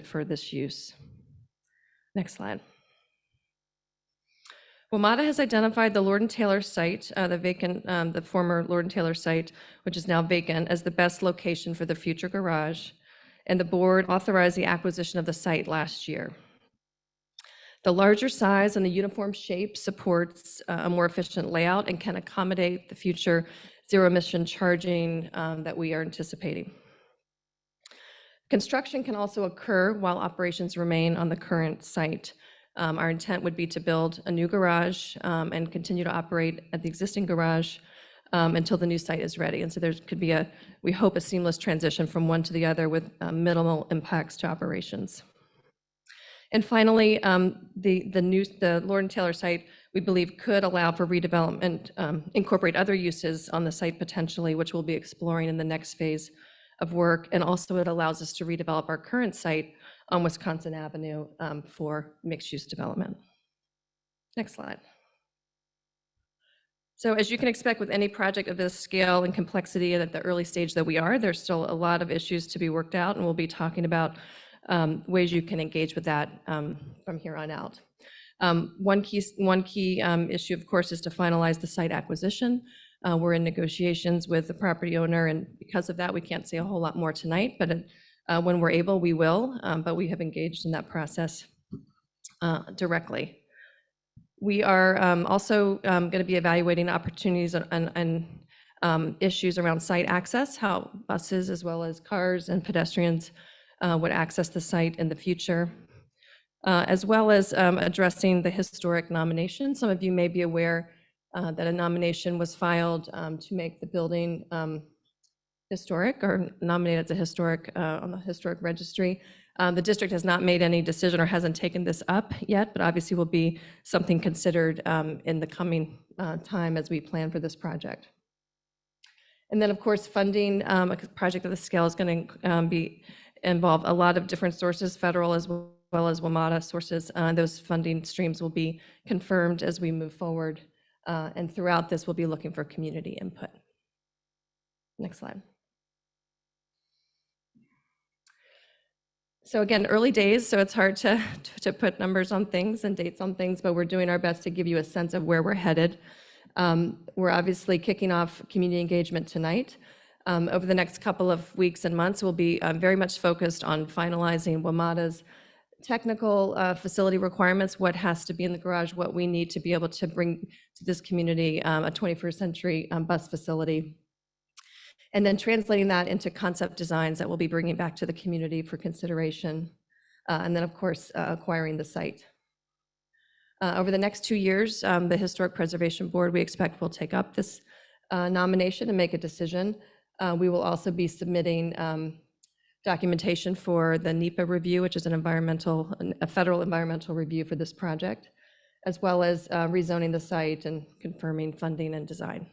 for this use. Next slide. WMATA has identified the Lord and Taylor site, the former Lord and Taylor site, which is now vacant, as the best location for the future garage, and the board authorized the acquisition of the site last year. The larger size and the uniform shape supports a more efficient layout and can accommodate the future zero-emission charging that we are anticipating. Construction can also occur while operations remain on the current site. Our intent would be to build a new garage and continue to operate at the existing garage until the new site is ready. And so there could be we hope, a seamless transition from one to the other with minimal impacts to operations. And finally, the Lord and Taylor site, we believe, could allow for redevelopment, incorporate other uses on the site potentially, which we'll be exploring in the next phase of work. And also it allows us to redevelop our current site on Wisconsin Avenue for mixed-use development. Next slide. So as you can expect with any project of this scale and complexity, and at the early stage that we are, there's still a lot of issues to be worked out, and we'll be talking about ways you can engage with that from here on out. One key issue, of course, is to finalize the site acquisition. We're in negotiations with the property owner, and because of that, we can't say a whole lot more tonight, but when we're able, we will, but we have engaged in that process directly. We are also going to be evaluating opportunities and issues around site access, how buses as well as cars and pedestrians would access the site in the future, as well as addressing the historic nomination. Some of you may be aware that a nomination was filed to make the building historic, or nominated as a historic on the historic registry. The district has not made any decision or hasn't taken this up yet, but obviously will be something considered in the coming time as we plan for this project. And then, of course, funding a project of this scale is going to involve a lot of different sources, federal as well as WMATA sources. Those funding streams will be confirmed as we move forward. And throughout this, we'll be looking for community input. Next slide. So again, early days, so it's hard to put numbers on things and dates on things, but we're doing our best to give you a sense of where we're headed. We're obviously kicking off community engagement tonight. Over the next couple of weeks and months, we'll be very much focused on finalizing WMATA's technical facility requirements, what has to be in the garage, what we need to be able to bring to this community a 21st century bus facility. And then translating that into concept designs that we'll be bringing back to the community for consideration. And then, of course, acquiring the site. Over the next 2 years, the Historic Preservation Board, we expect, will take up this nomination and make a decision. We will also be submitting documentation for the NEPA review, which is a federal environmental review for this project, as well as rezoning the site and confirming funding and design.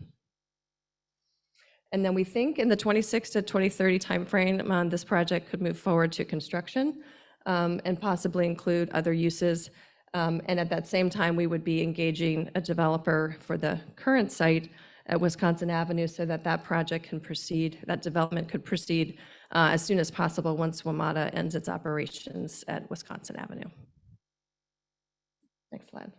And then we think in the 26 to 2030 timeframe, this project could move forward to construction and possibly include other uses. And at that same time, we would be engaging a developer for the current site at Wisconsin Avenue so that that project can proceed, that development could proceed as soon as possible once WMATA ends its operations at Wisconsin Avenue. Next slide.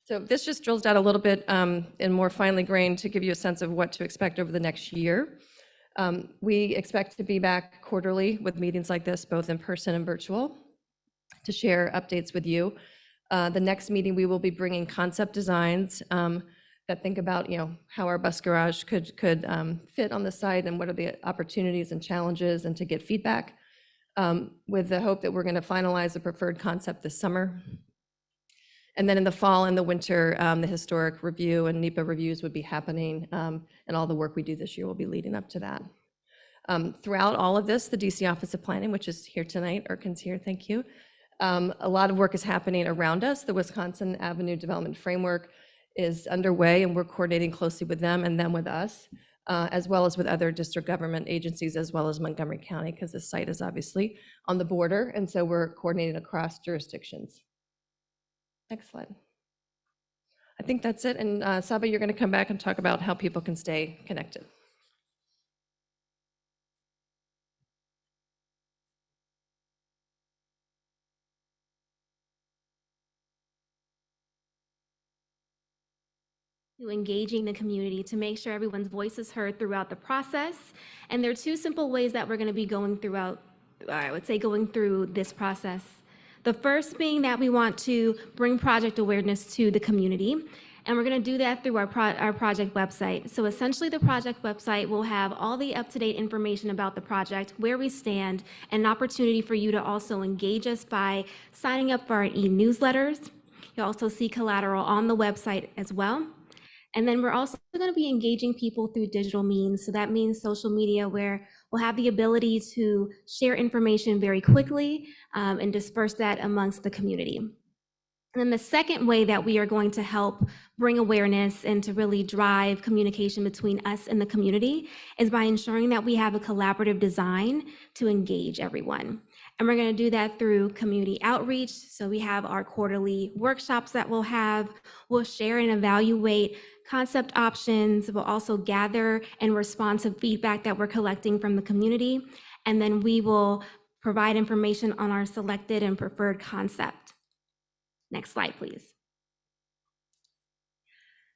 So this just drills down a little bit in more finely grained to give you a sense of what to expect over the next year. We expect to be back quarterly with meetings like this, both in person and virtual, to share updates with you. The next meeting, we will be bringing concept designs that think about, how our bus garage could fit on the site and what are the opportunities and challenges, and to get feedback with the hope that we're going to finalize the preferred concept this summer. And then in the fall and the winter, the historic review and NEPA reviews would be happening, and all the work we do this year will be leading up to that. Throughout all of this, the DC Office of Planning, which is here tonight, Erkin's here, thank you. A lot of work is happening around us. The Wisconsin Avenue Development Framework is underway, and we're coordinating closely with them and them with us, as well as with other district government agencies, as well as Montgomery County, because the site is obviously on the border, and so we're coordinating across jurisdictions. Next slide. I think that's it, and Saba, you're going to come back and talk about how people can stay connected. to engaging the community to make sure everyone's voice is heard throughout the process. And there are two simple ways that we're going to be going throughout, I would say, going through this process. The first being that we want to bring project awareness to the community. And we're going to do that through our project website. So essentially, the project website will have all the up-to-date information about the project, where we stand, and an opportunity for you to also engage us by signing up for our e-newsletters. You'll also see collateral on the website as well. And then we're also going to be engaging people through digital means. So that means social media, where we'll have the ability to share information very quickly and disperse that amongst the community. And then the second way that we are going to help bring awareness and to really drive communication between us and the community is by ensuring that we have a collaborative design to engage everyone. And we're going to do that through community outreach. So we have our quarterly workshops that we'll have. We'll share and evaluate concept options. We'll also gather and respond to feedback that we're collecting from the community. And then we will provide information on our selected and preferred concept. Next slide, please.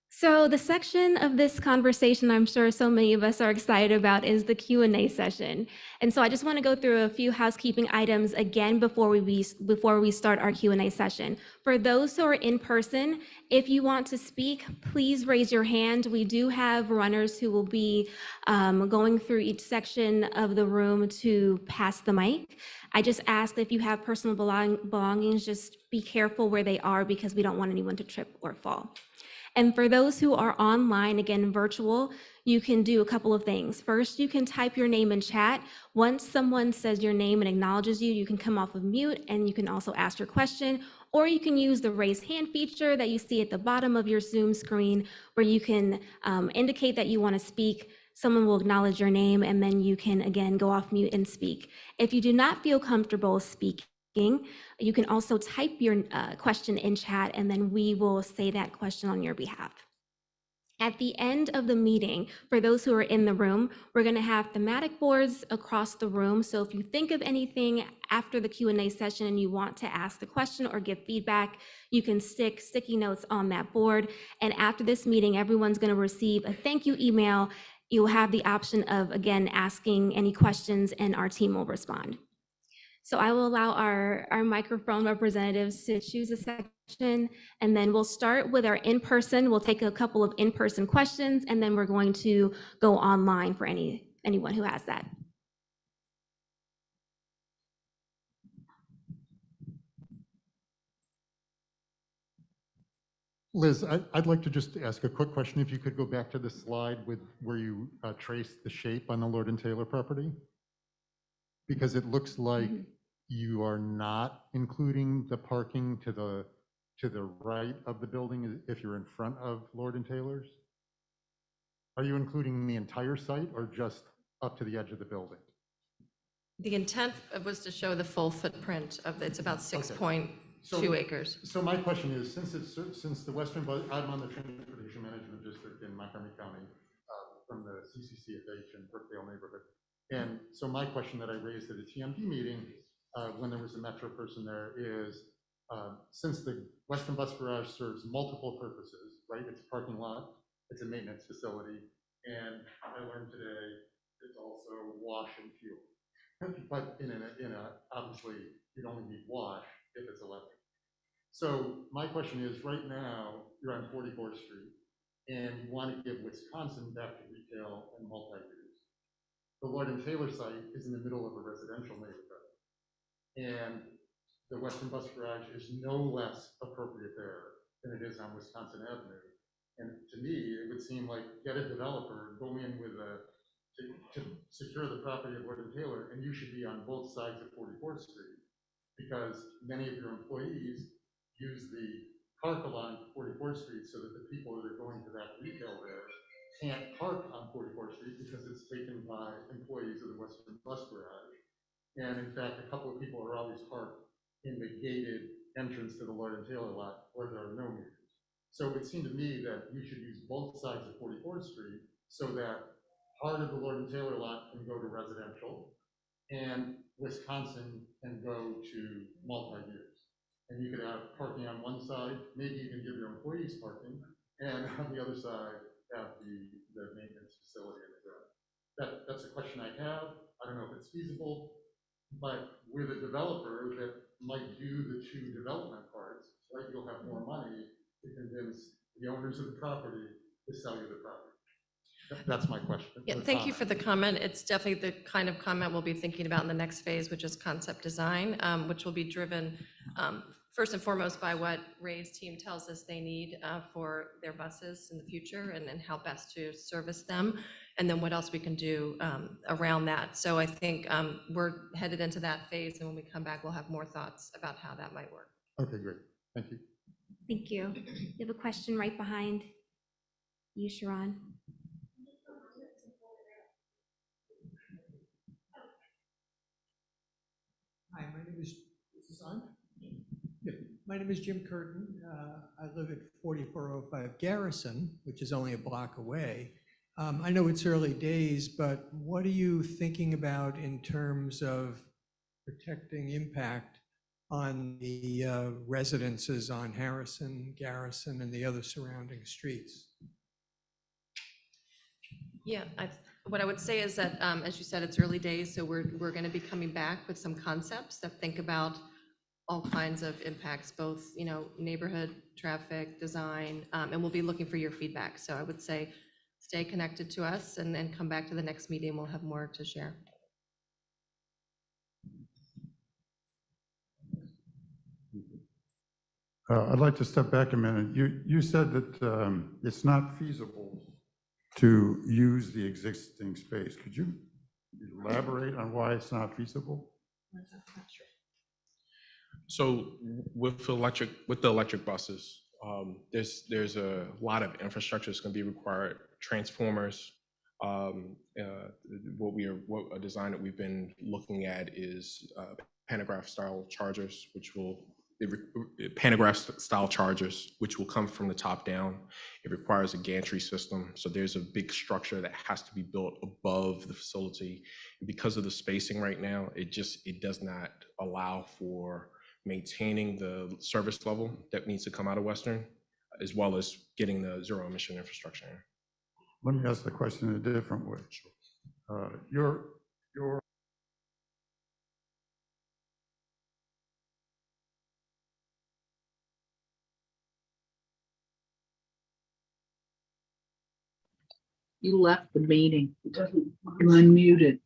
So the section of this conversation I'm sure so many of us are excited about is the Q&A session. And so I just want to go through a few housekeeping items again before we start our Q&A session. For those who are in person, if you want to speak, please raise your hand. We do have runners who will be going through each section of the room to pass the mic. I just ask that if you have personal belongings, just be careful where they are because we don't want anyone to trip or fall. And for those who are online, again, virtual, you can do a couple of things. First, you can type your name in chat. Once someone says your name and acknowledges you, you can come off of mute and you can also ask your question, or you can use the raise hand feature that you see at the bottom of your Zoom screen, where you can indicate that you want to speak. Someone will acknowledge your name and then you can, again, go off mute and speak. If you do not feel comfortable speaking, you can also type your question in chat and then we will say that question on your behalf. At the end of the meeting, for those who are in the room, we're going to have thematic boards across the room. So if you think of anything after the Q&A session and you want to ask the question or give feedback, you can stick sticky notes on that board. And after this meeting, everyone's going to receive a thank you email. You'll have the option of, again, asking any questions and our team will respond. So I will allow our microphone representatives to choose a section, and then we'll start with our in-person. We'll take a couple of in-person questions, and then we're going to go online for anyone who has that. Liz, I'd like to just ask a quick question. If you could go back to the slide with where you traced the shape on the Lord and Taylor property, because it looks like you are not including the parking to the right of the building if you're in front of Lord and Taylor's. Are you including the entire site or just up to the edge of the building? The intent was to show the full footprint of it's about 6.2 acres. So my question is, since the I'm on the Transportation Management District in Montgomery County, from the CCCFH in Brookdale neighborhood. And so my question that I raised at a TMD meeting when there was a Metro person there is, since the Western Bus Garage serves multiple purposes, right? It's a parking lot, it's a maintenance facility, and I learned today it's also wash and fuel. But in a obviously you'd only need wash if it's electric. So my question is, right now you're on 44th Street and you want to give Wisconsin back to retail and multi-use. The Lord and Taylor site is in the middle of a residential neighborhood, and the Western Bus Garage is no less appropriate there than it is on Wisconsin Avenue. And to me, it would seem like get a developer, go in with to secure the property of Lord and Taylor, and you should be on both sides of 44th Street, because many of your employees use the park along 44th Street so that the people that are going to that retail there can't park on 44th Street because it's taken by employees of the Western Bus Garage. And in fact, a couple of people are always parked in the gated entrance to the Lord and Taylor lot where there are no meters. So it seemed to me that you should use both sides of 44th Street so that part of the Lord and Taylor lot can go to residential and Wisconsin can go to multi-use. And you could have parking on one side, maybe you can give your employees parking, and on the other side, have the maintenance facility in the ground. That's a question I have. I don't know if it's feasible, but we're the developer that might do the two development parts, right? You'll have more money to convince the owners of the property to sell you the property. That's my question. Yeah, or thank you for comment. the comment. It's definitely the kind of comment we'll be thinking about in the next phase, which is concept design, which will be driven first and foremost by what Ray's team tells us they need for their buses in the future and how best to service them, and then what else we can do around that. So I think we're headed into that phase, and when we come back, we'll have more thoughts about how that might work. Okay, great. Thank you. Thank you. You have a question right behind you, Sharon. Hi, my name is Son. Yeah, my name is Jim Curtin. I live at 4405 Garrison, which is only a block away. I know it's early days, but what are you thinking about in terms of protecting impact on the residences on Harrison, Garrison, and the other surrounding streets? Yeah, what I would say is that, as you said, it's early days, so we're going to be coming back with some concepts that think about all kinds of impacts, both, neighborhood, traffic, design, and we'll be looking for your feedback. So I would say stay connected to us and come back to the next meeting. We'll have more to share. I'd like to step back a minute. You said that it's not feasible to use the existing space. Could you elaborate on why it's not feasible? So with the electric buses, there's a lot of infrastructure that's going to be required. Transformers. What a design that we've been looking at is pantograph style chargers, pantograph style chargers, which will come from the top down. It requires a gantry system. So there's a big structure that has to be built above the facility. And because of the spacing right now, it does not allow for maintaining the service level that needs to come out of Western, as well as getting the zero emission infrastructure in. Let me ask the question in a different way. Your You left the meeting. You unmuted.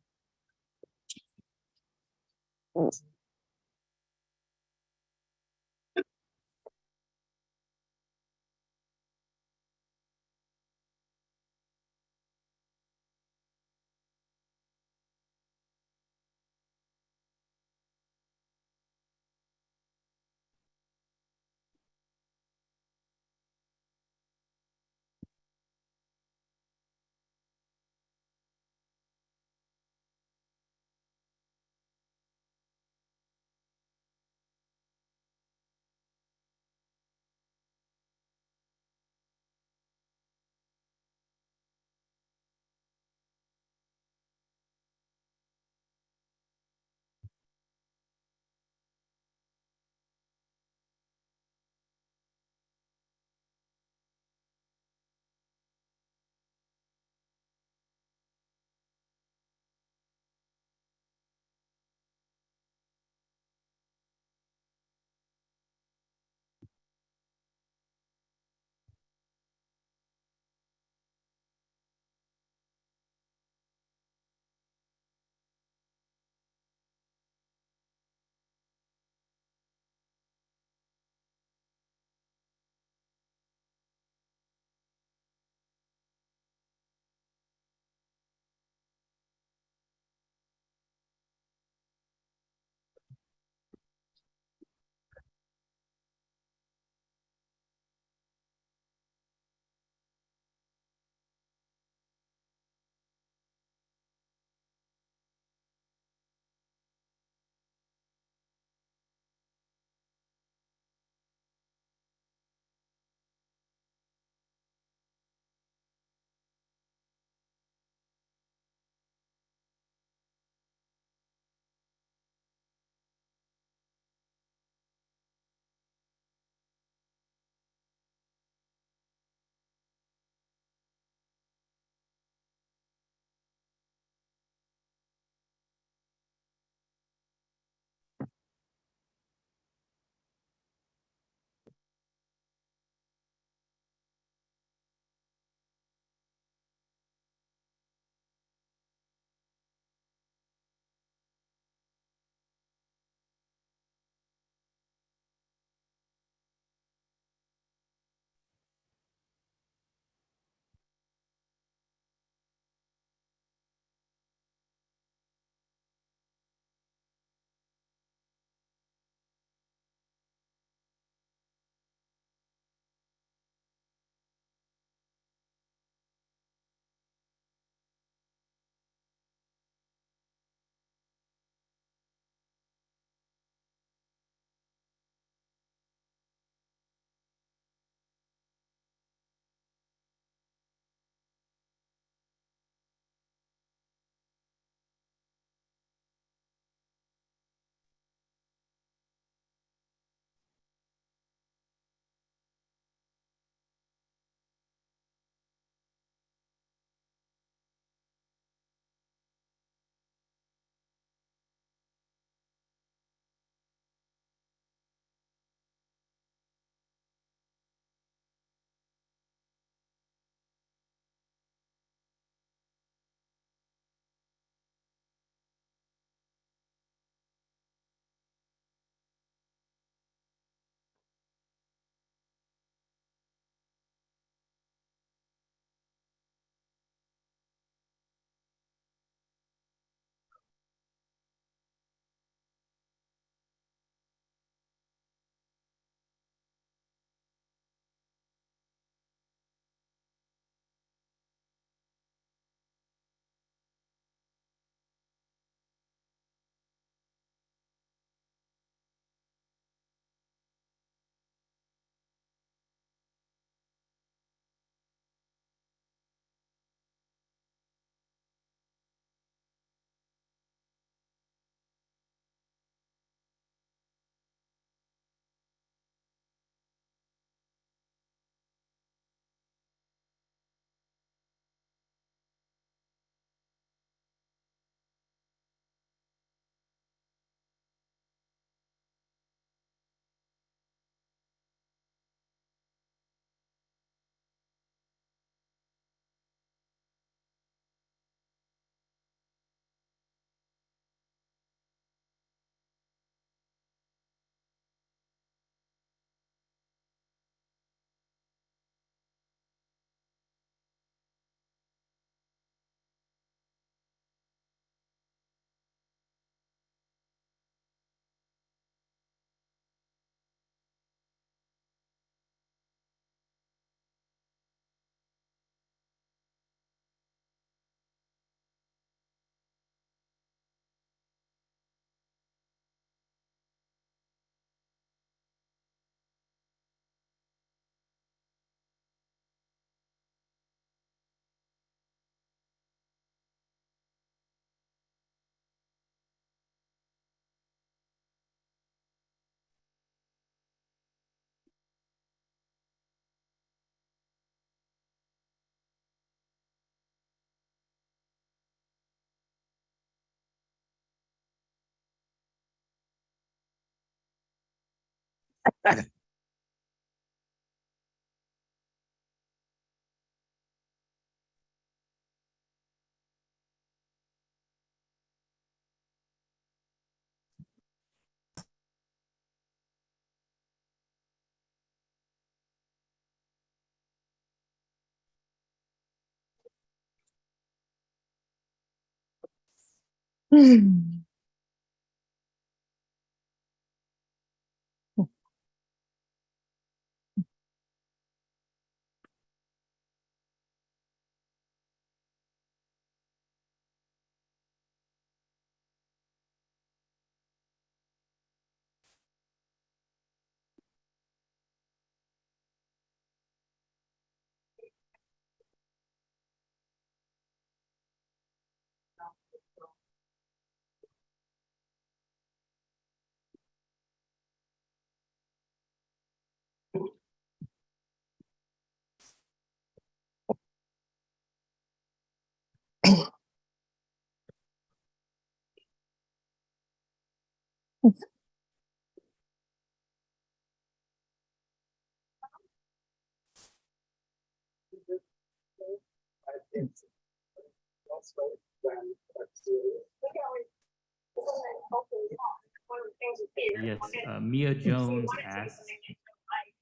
Yes, Mia Jones asks,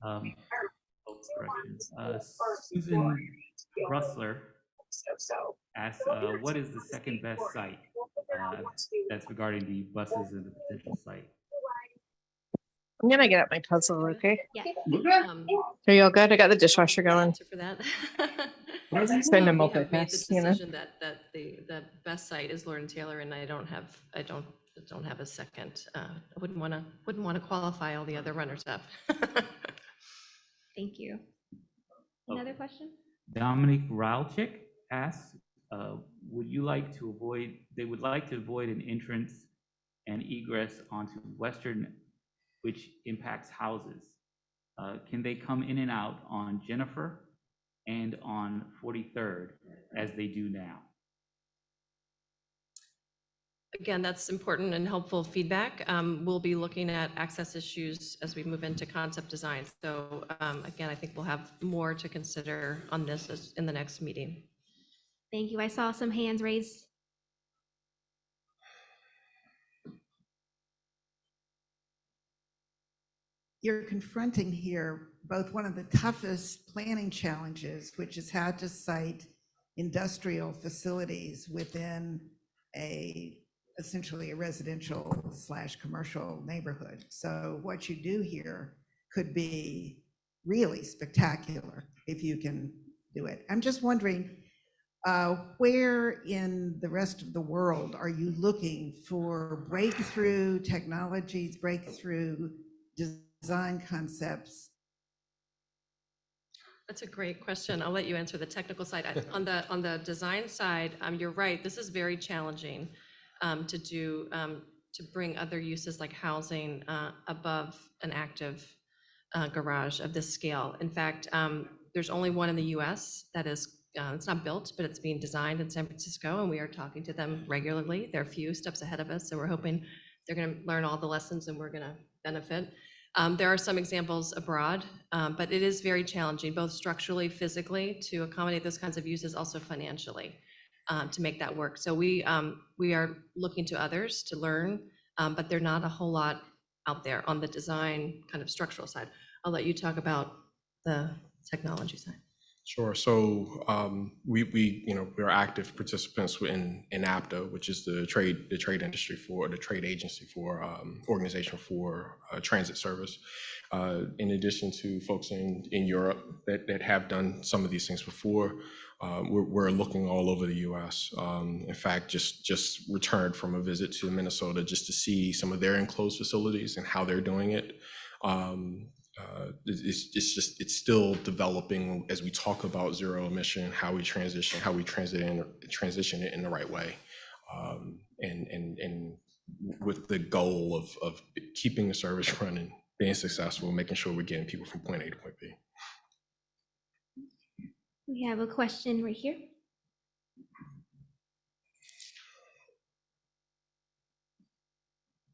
um, correction, Susan Russler asks, what is the second best site? That's regarding the buses and the potential site. I'm gonna get up my puzzle, okay? Yes. Are you all good? I got the dishwasher going. Answer for that. Trying to We have made the multitask, you know? decision that the best site is Lord and Taylor, and I don't have a second. I wouldn't want to qualify all the other runners up. Thank you. Another question? Dominic Ralchik asks, they would like to avoid an entrance and egress onto Western, which impacts houses. Can they come in and out on Jennifer and on 43rd as they do now? Again, that's important and helpful feedback. We'll be looking at access issues as we move into concept design. So again, I think we'll have more to consider on this in the next meeting. Thank you. I saw some hands raised. You're confronting here both one of the toughest planning challenges, which is how to site industrial facilities within essentially a residential / commercial neighborhood. So what you do here could be really spectacular if you can do it. I'm just wondering, where in the rest of the world are you looking for breakthrough technologies, breakthrough design concepts? That's a great question. I'll let you answer the technical side. On the design side, you're right. This is very challenging to bring other uses like housing above an active garage of this scale. In fact, there's only one in the U.S. that is. It's not built, but it's being designed in San Francisco, and we are talking to them regularly. They're a few steps ahead of us, so we're hoping they're going to learn all the lessons, and we're going to benefit. There are some examples abroad, but it is very challenging, both structurally, physically, to accommodate those kinds of uses, also financially, to make that work. So we are looking to others to learn, but they're not a whole lot out there on the design kind of structural side. I'll let you talk about the technology side. Sure. So we're active participants in APTA, which is the trade agency for organization for transit service. In addition to folks in Europe that have done some of these things before, we're looking all over the U.S. In fact, just returned from a visit to Minnesota just to see some of their enclosed facilities and how they're doing it. It's still developing as we talk about zero emission, how we transition it in the right way, and with the goal of keeping the service running, being successful, making sure we're getting people from point A to point B. We have a question right here.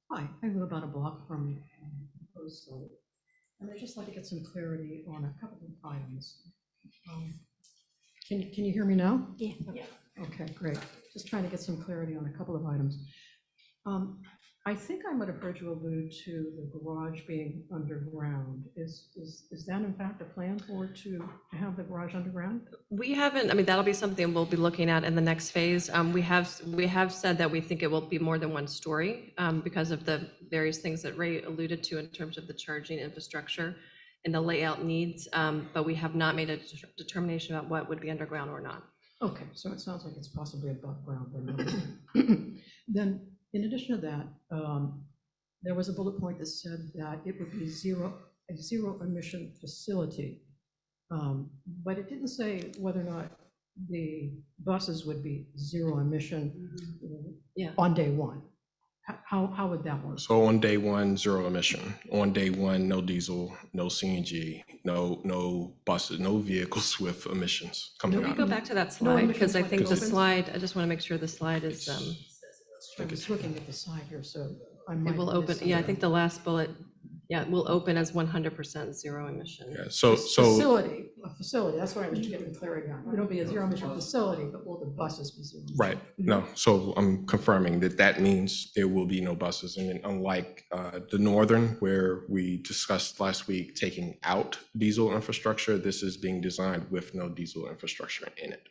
Hi, I live about a block from Coastal. And I'd just like to get some clarity on a couple of items. Can you hear me now? Yeah. Okay, great. Just trying to get some clarity on a couple of items. I think I might have heard you allude to the garage being underground. Is that in fact a plan to have the garage underground? We haven't, I mean, that'll be something we'll be looking at in the next phase. We have said that we think it will be more than one story because of the various things that Ray alluded to in terms of the charging infrastructure and the layout needs, but we have not made a determination about what would be underground or not. Okay, so it sounds like it's possibly above ground. Then, then in addition to that, there was a bullet point that said that it would be a zero emission facility. But it didn't say whether or not the buses would be zero emission on day one. How would that work? So on day one, zero emission. On day one, no diesel, no CNG, no buses, no vehicles with emissions coming Can we out. go back to that No slide? emissions Because I think the opens? slide, I just want to make sure the slide is, I was looking at the side here, so I might. it will have open, missed yeah, I something. think the last bullet, yeah, it will open as 100% zero emission. Yeah, so A facility, that's what I was getting clarity on. It'll be a zero emission facility, but will the buses be zero? emission? right, no, so I'm confirming that means there will be no buses. And then unlike the Northern, where we discussed last week taking out diesel infrastructure, this is being designed with no diesel infrastructure in it.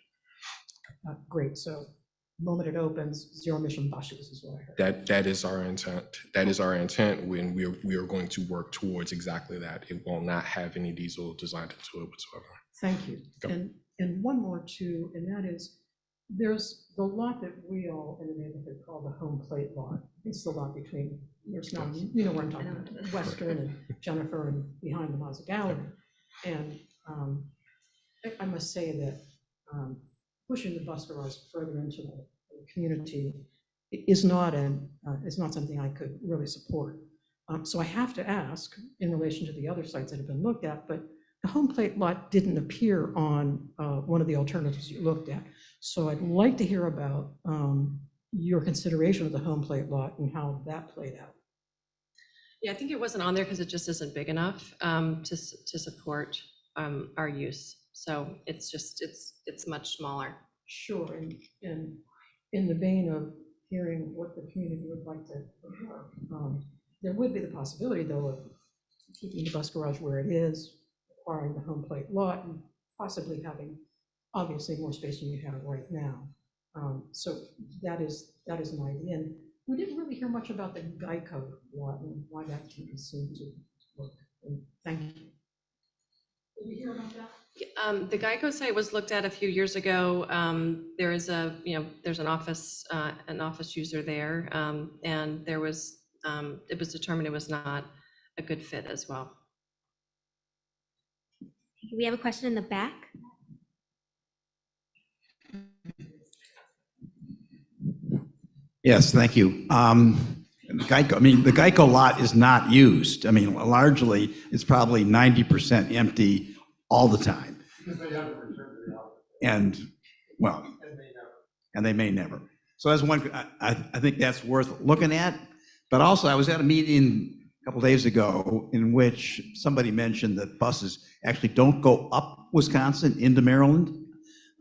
Great, so the moment it opens, zero emission buses is what I heard. That is our intent. That is our intent when we are going to work towards exactly that. It will not have any diesel designed into it whatsoever. Thank you. Go. And one more too, and that is, there's the lot that we all in the neighborhood call the home plate lot. It's the lot between, there's now, you know where I'm talking about, Western and Jennifer and behind the Mazza Gallery. And I must say that pushing the bus garage further into the community is not something I could really support. So I have to ask, in relation to the other sites that have been looked at, but the home plate lot didn't appear on one of the alternatives you looked at. So I'd like to hear about your consideration of the home plate lot and how that played out. Yeah, I think it wasn't on there because it just isn't big enough to support our use. So it's just, it's much smaller. Sure, and in the vein of hearing what the community would like to hear, there would be the possibility, though, of keeping the bus garage where it is, acquiring the home plate lot, and possibly having, obviously, more space than you have right now. So that is an idea. And we didn't really hear much about the Geico lot and why that didn't seem to work. And thank you. Did you hear about that? The Geico site was looked at a few years ago. There is there's an office user there, and there was, it was determined it was not a good fit as well. We have a question in the back. Yes, thank you. Geico, the Geico lot is not used. Largely, it's probably 90% empty all the time. And, well, and they may never. So that's one, I think that's worth looking at. But also, I was at a meeting a couple days ago in which somebody mentioned that buses actually don't go up Wisconsin into Maryland.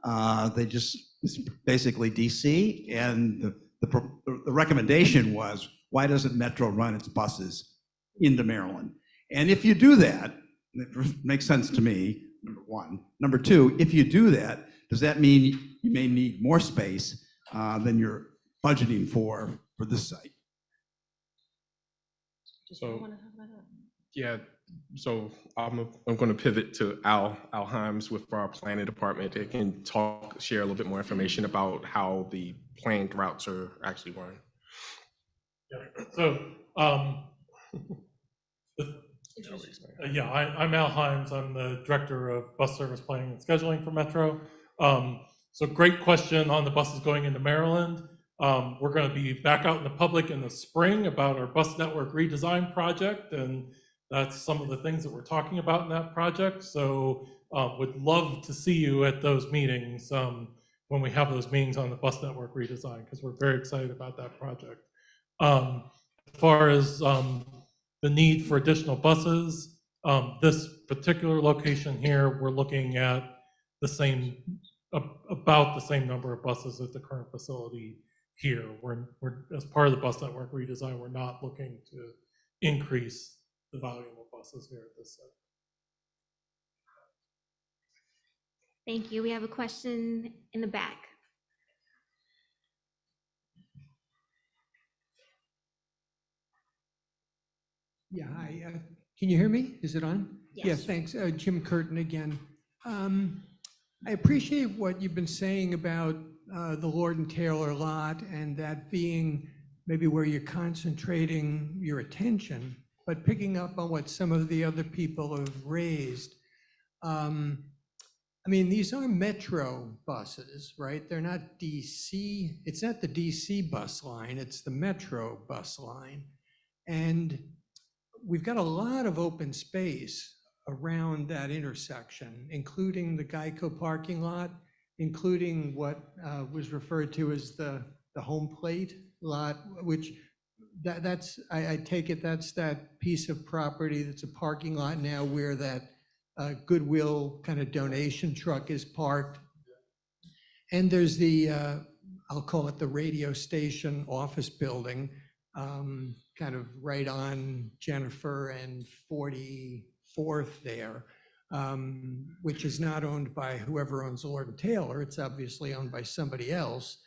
It's basically DC, and the recommendation was, why doesn't Metro run its buses into Maryland? And if you do that, it makes sense to me, number one. Number two, if you do that, does that mean you may need more space than you're budgeting for this site? So, yeah, so I'm going to pivot to Al Himes with our planning department. They can share a little bit more information about how the planned routes are actually run. Yeah, so, I'm Al Himes. I'm the Director of Bus Service Planning and Scheduling for Metro. So great question on the buses going into Maryland. We're going to be back out in the public in the spring about our bus network redesign project, and that's some of the things that we're talking about in that project. So would love to see you at those meetings when we have those meetings on the bus network redesign, because we're very excited about that project. As far as the need for additional buses, This particular location here, we're looking at the same, about the same number of buses at the current facility here. We're as part of the bus network redesign, we're not looking to increase the volume of buses here at this site. Thank you. We have a question in the back. Yeah, hi. Can you hear me? Is it on? Yes. Yes, thanks. Jim Curtin again. I appreciate what you've been saying about the Lord and Taylor lot and that being maybe where you're concentrating your attention, but picking up on what some of the other people have raised. I mean, these are Metro buses, right? They're not DC. It's not the DC bus line, it's the Metro bus line. And we've got a lot of open space around that intersection, including the Geico parking lot, including what was referred to as the home plate lot, which that's, I take it that's that piece of property that's a parking lot now where that Goodwill kind of donation truck is parked. And there's the, I'll call it the radio station office building, kind of right on Jennifer and 44th there, which is not owned by whoever owns Lord and Taylor. It's obviously owned by somebody else.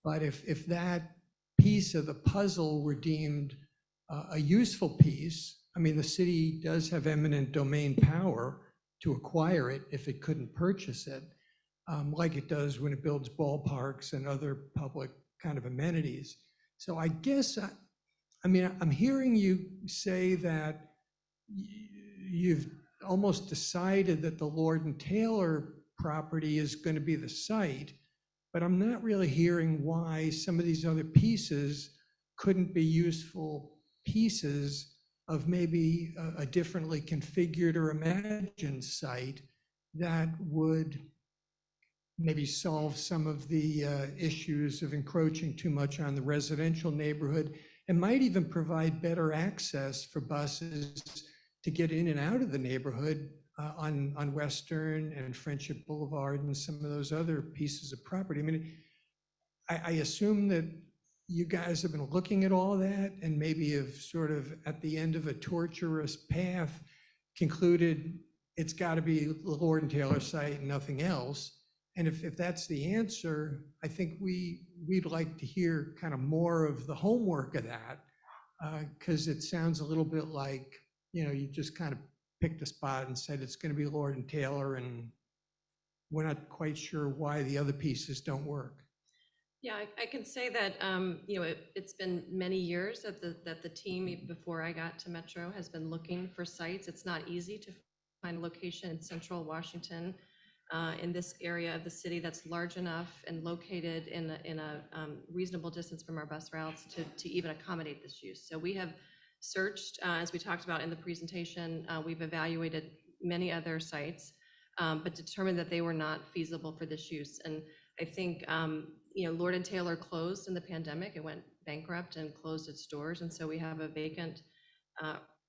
But if that piece of the puzzle were deemed a useful piece, I mean, the city does have eminent domain power to acquire it if it couldn't purchase it, like it does when it builds ballparks and other public kind of amenities. So I guess, I mean, I'm hearing you say that you've almost decided that the Lord and Taylor property is going to be the site, but I'm not really hearing why some of these other pieces couldn't be useful pieces of maybe a differently configured or imagined site that would maybe solve some of the issues of encroaching too much on the residential neighborhood, and might even provide better access for buses to get in and out of the neighborhood on Western and Friendship Boulevard and some of those other pieces of property. I mean, I assume that you guys have been looking at all that and maybe have sort of at the end of a tortuous path concluded it's got to be the Lord and Taylor site and nothing else. And if that's the answer, I think we'd like to hear kind of more of the homework of that, because it sounds a little bit like, you know, you just kind of picked a spot and said it's going to be Lord and Taylor, and we're not quite sure why the other pieces don't work. Yeah, I can say that, you know, it's been many years that the team, even before I got to Metro, has been looking for sites. It's not easy to find a location in central Washington, in this area of the city that's large enough and located in a reasonable distance from our bus routes to even accommodate this use. So we have searched, as we talked about in the presentation, we've evaluated many other sites, but determined that they were not feasible for this use. And I think, you know, Lord and Taylor closed in the pandemic. It went bankrupt and closed its doors. And so we have a vacant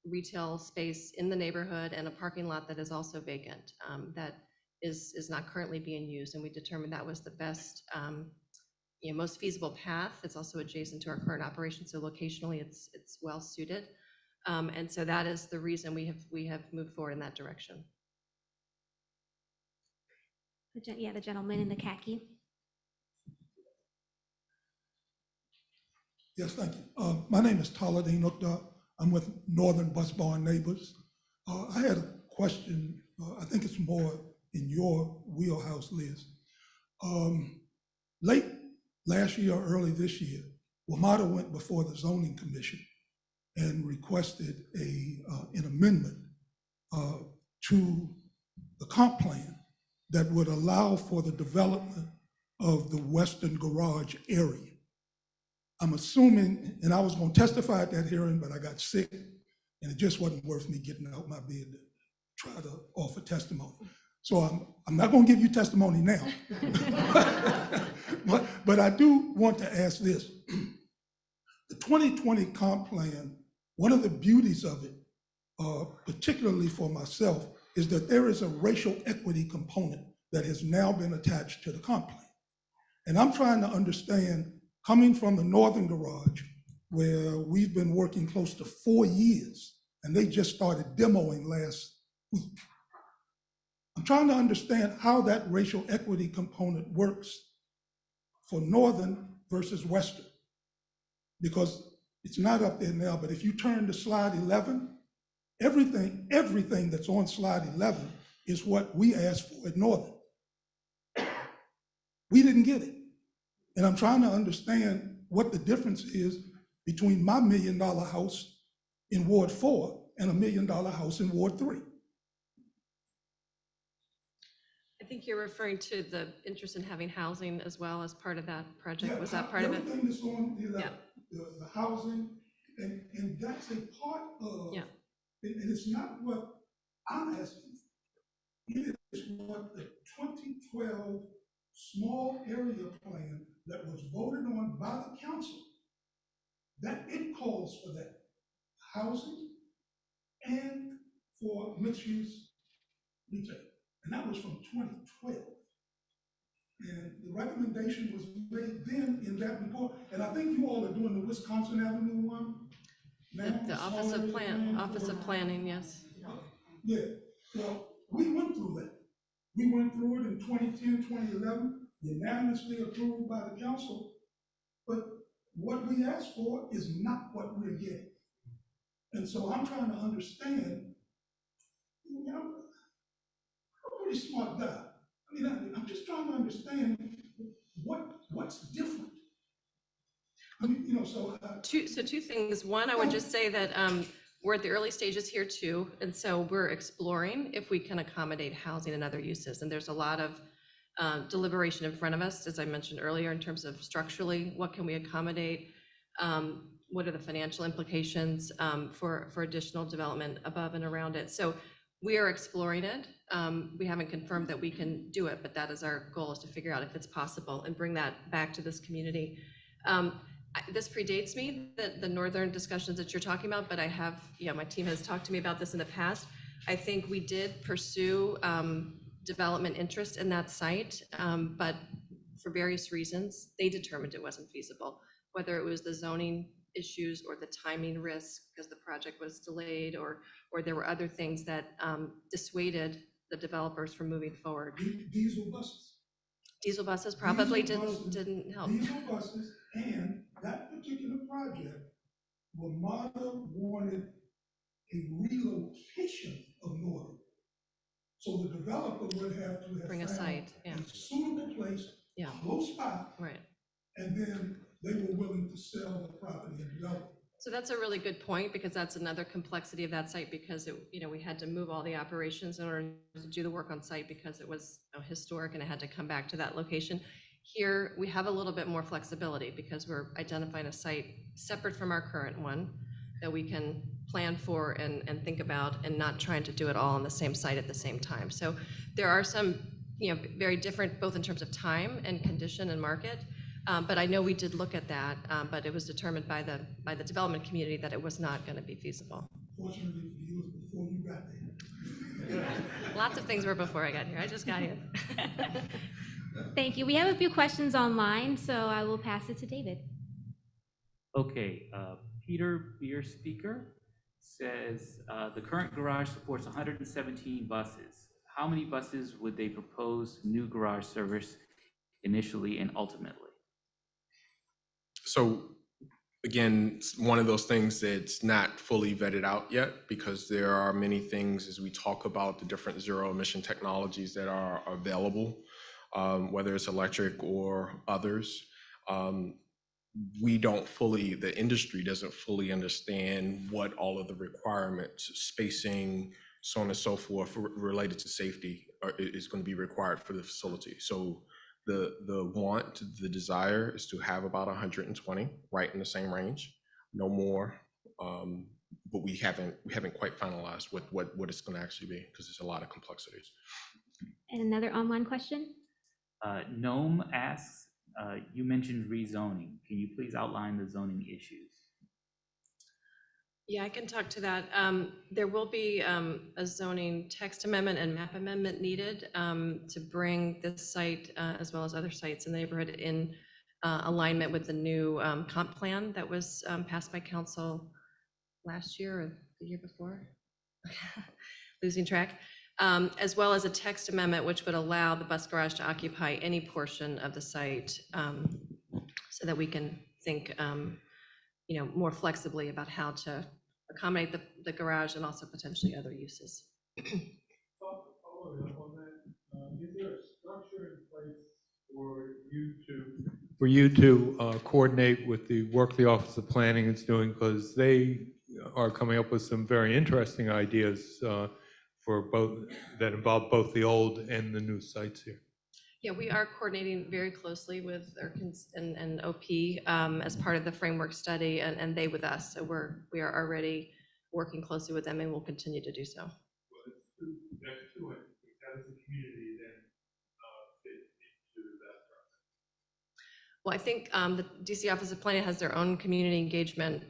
retail space in the neighborhood and a parking lot that is also vacant, that is not currently being used. And we determined that was the best, you know, most feasible path. It's also adjacent to our current operation. So locationally it's well suited. And so that is the reason we have moved forward in that direction. Yeah, the gentleman in the khaki. Yes, thank you. My name is Taladin Ukda. I'm with Northern Bus Barn Neighbors. I had a question. I think it's more in your wheelhouse, Liz. Late last year, or early this year, WMATA went before the Zoning Commission and requested an amendment to the comp plan that would allow for the development of the Western Garage area. I'm assuming, and I was going to testify at that hearing, but I got sick, and it just wasn't worth me getting out my bed to try to offer testimony. So I'm not going to give you testimony now. but I do want to ask this. The 2020 comp plan, one of the beauties of it particularly for myself, is that there is a racial equity component that has now been attached to the comp plan. And I'm trying to understand, coming from the Northern Garage, where we've been working close to 4 years, and they just started demoing last week. I'm trying to understand how that racial equity component works for Northern versus Western. Because it's not up there now, but if you turn to slide 11, everything that's on slide 11 is what we asked for at Northern. We didn't get it. And I'm trying to understand what the difference is between my $1 million house in Ward 4 and a $1 million house in Ward 3. I think you're referring to the interest in having housing as well as part of that project. Yeah, Was that part of it? Everything that's on the 11, Yeah. the housing, and that's a part of, Yeah. and it's not what I'm asking for. It is what the 2012 small area plan that was voted on by the council, that it calls for that housing and for mixed use retail. And that was from 2012. And the recommendation was made then in that report. And I think you all are doing the Wisconsin Avenue one now. The Office small of area Plan, Office for- of Planning, yes. Yeah, well, we went through that. We went through it in 2010, 2011, unanimously approved by the council. But what we asked for is not what we're getting. And so I'm trying to understand, you know, I'm a pretty smart guy. I mean, I'm just trying to understand what's different. I mean, you know, so. Two things. One, I would just say that we're at the early stages here too. And so we're exploring if we can accommodate housing and other uses. And there's a lot of deliberation in front of us, as I mentioned earlier, in terms of structurally, what can we accommodate? What are the financial implications for additional development above and around it? So we are exploring it. We haven't confirmed that we can do it, but that is our goal, is to figure out if it's possible and bring that back to this community. This predates me, the northern discussions that you're talking about, but I have, my team has talked to me about this in the past. I think we did pursue development interest in that site, but for various reasons, they determined it wasn't feasible, whether it was the zoning issues or the timing risk because the project was delayed, or there were other things that dissuaded the developers from moving forward. Diesel buses. Diesel buses probably didn't help. Diesel buses, and that particular project, WMATA wanted a relocation of Northern. So the developer would have to have Bring a found site, yeah. a suitable place Yeah. close by, Right. and then they were willing to sell the property and develop it. So that's a really good point, because that's another complexity of that site, because we had to move all the operations in order to do the work on site because it was historic and it had to come back to that location. Here, we have a little bit more flexibility because we're identifying a site separate from our current one that we can plan for and think about, and not trying to do it all on the same site at the same time. So there are some, very different, both in terms of time and condition and market. But I know we did look at that, but it was determined by the development community that it was not going to be feasible. Fortunately for you, it was before you got there. Lots of things were before I got here. I just got here. Thank you. We have a few questions online, so I will pass it to David. Okay, Peter Beer Speaker says the current garage supports 117 buses. How many buses would they propose new garage service initially and ultimately? So again, it's one of those things that's not fully vetted out yet, because there are many things as we talk about the different zero emission technologies that are available, whether it's electric or others. The industry doesn't fully understand what all of the requirements, spacing, so on and so forth, related to safety is going to be required for the facility. So the desire is to have about 120, right in the same range, no more. But we haven't quite finalized what it's going to actually be, because there's a lot of complexities. And another online question? Gnome asks, you mentioned rezoning. Can you please outline the zoning issues? Yeah, I can talk to that. There will be a zoning text amendment and map amendment needed to bring this site as well as other sites in the neighborhood in alignment with the new comp plan that was passed by council last year or the year before. Losing track. As well as a text amendment which would allow the bus garage to occupy any portion of the site so that we can think more flexibly about how to accommodate the garage and also potentially other uses. Following up on that, is there a structure in place for you to coordinate with the work the Office of Planning is doing? Because they are coming up with some very interesting ideas for both that involve both the old and the new sites here. Yeah, we are coordinating very closely with Erkins and OP as part of the framework study, and they with us. So we are already working closely with them, and we'll continue to do so. Well, that's two entities. How does the community then fit into that process? Well, I think the DC Office of Planning has their own community engagement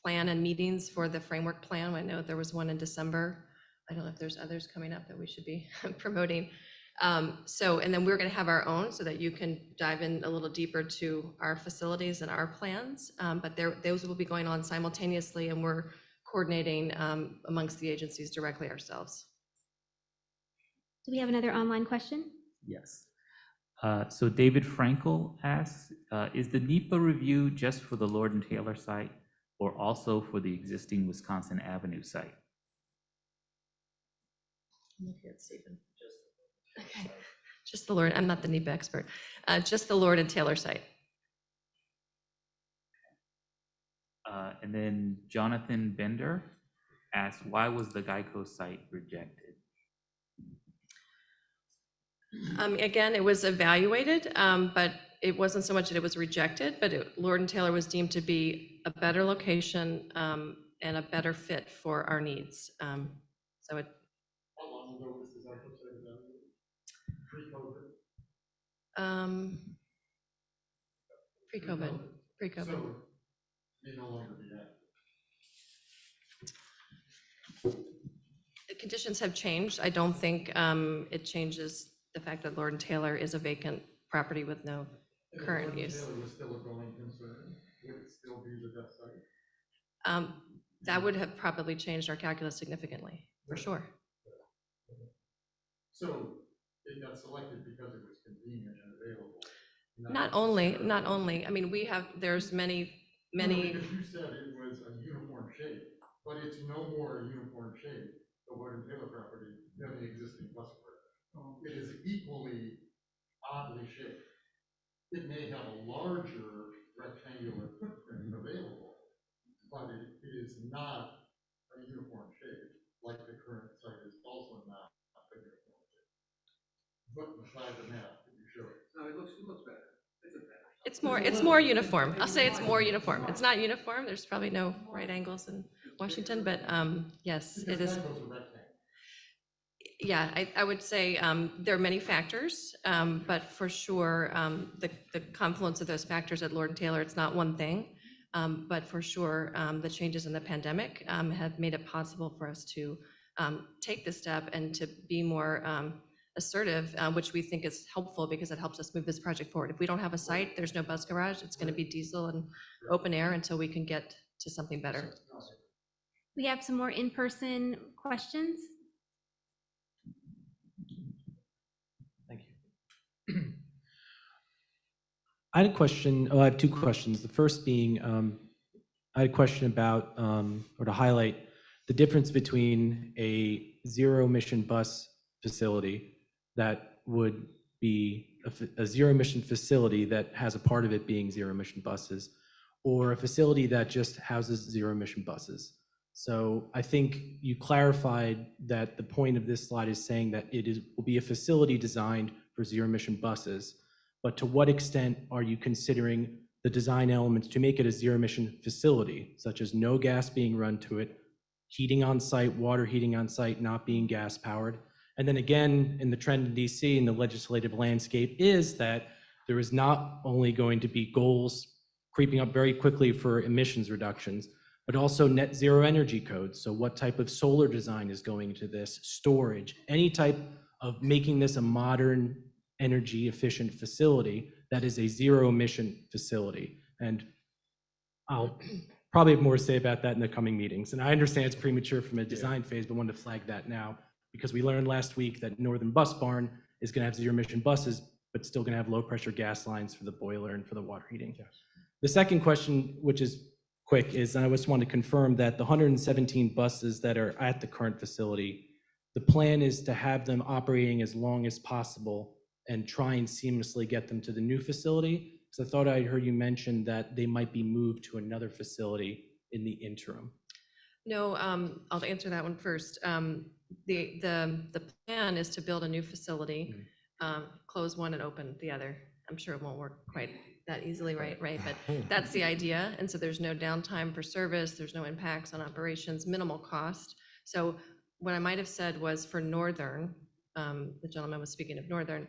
plan and meetings for the framework plan. I know there was one in December. I don't know if there's others coming up that we should be promoting. And then we're going to have our own so that you can dive in a little deeper to our facilities and our plans. But those will be going on simultaneously, and we're coordinating amongst the agencies directly ourselves. Do we have another online question? Yes. So David Frankel asks, is the NEPA review just for the Lord and Taylor site or also for the existing Wisconsin Avenue site? I'm looking at Stephen. Okay, just the Lord, I'm not the NEPA expert, just the Lord and Taylor site. And then Jonathan Bender asks, why was the Geico site rejected? Again, it was evaluated, but it wasn't so much that it was rejected, but Lord and Taylor was deemed to be a better location and a better fit for our needs. So it. How long ago was this actual site evaluated? Pre-COVID? Pre-COVID. So may no longer be active. The conditions have changed. I don't think it changes the fact that Lord and Taylor is a vacant property with no current use. Taylor was still a going concern, would it still be the best site? That would have probably changed our calculus significantly, for sure. So it got selected because it was convenient and available. Not only, I mean, there's many. No, because you said it was a uniform shape, but it's no more a uniform shape, the Lord and Taylor property, than the existing bus garage. It is equally oddly shaped. It may have a larger rectangular footprint available, but it is not a uniform shape, like the current site is also not a uniform shape. But beside the map, if you show it. No, it looks better. It's more uniform. I'll say it's more uniform. It's not uniform. There's probably no right angles in Washington, but yes, it is. Yeah, I would say there are many factors, but for sure, the confluence of those factors at Lord and Taylor, it's not one thing, but for sure, the changes in the pandemic have made it possible for us to take this step and to be more assertive, which we think is helpful because it helps us move this project forward. If we don't have a site, there's no bus garage. It's going to be diesel and open air until we can get to something better. We have some more in-person questions. Thank you. I had a question, I have two questions. The first being, I had a question about, or to highlight the difference between a zero emission bus facility that would be a zero emission facility that has a part of it being zero emission buses, or a facility that just houses zero emission buses. So I think you clarified that the point of this slide is saying that will be a facility designed for zero emission buses, but to what extent are you considering the design elements to make it a zero emission facility, such as no gas being run to it, heating on site, water heating on site, not being gas powered? And then again, in the trend in DC in the legislative landscape is that there is not only going to be goals creeping up very quickly for emissions reductions, but also net zero energy codes. So what type of solar design is going into this, storage, any type of making this a modern energy efficient facility that is a zero emission facility. And I'll probably have more to say about that in the coming meetings. And I understand it's premature from a design phase, but wanted to flag that now because we learned last week that Northern Bus Barn is going to have zero emission buses, but still going to have low pressure gas lines for the boiler and for the water heating. Yes. The second question, which is quick, is I just want to confirm that the 117 buses that are at the current facility, the plan is to have them operating as long as possible and try and seamlessly get them to the new facility. Because I thought I heard you mention that they might be moved to another facility in the interim. No, I'll answer that one first. The plan is to build a new facility, close one and open the other. I'm sure it won't work quite that easily, right? But that's the idea. And so there's no downtime for service. There's no impacts on operations, minimal cost. So what I might have said was for Northern, the gentleman was speaking of Northern,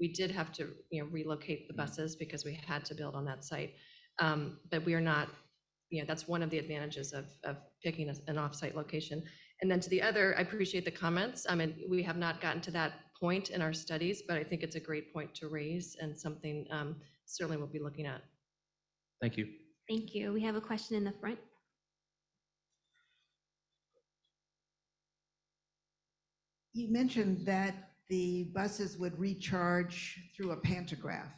we did have to relocate the buses because we had to build on that site. But we are not, that's one of the advantages of picking an offsite location. And then to the other, I appreciate the comments. I mean, we have not gotten to that point in our studies, but I think it's a great point to raise and something certainly we'll be looking at. Thank you. Thank you. We have a question in the front. You mentioned that the buses would recharge through a pantograph.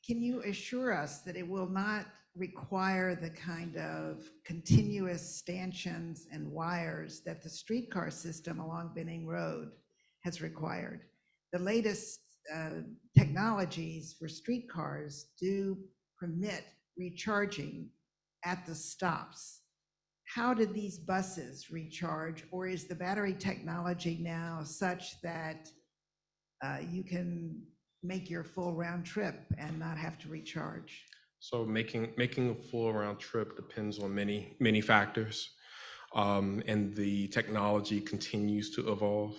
Can you assure us that it will not require the kind of continuous stanchions and wires that the streetcar system along Benning Road has required? The latest technologies for streetcars do permit recharging at the stops. How did these buses recharge, or is the battery technology now such that you can make your full round trip and not have to recharge? So making a full round trip depends on many factors, and the technology continues to evolve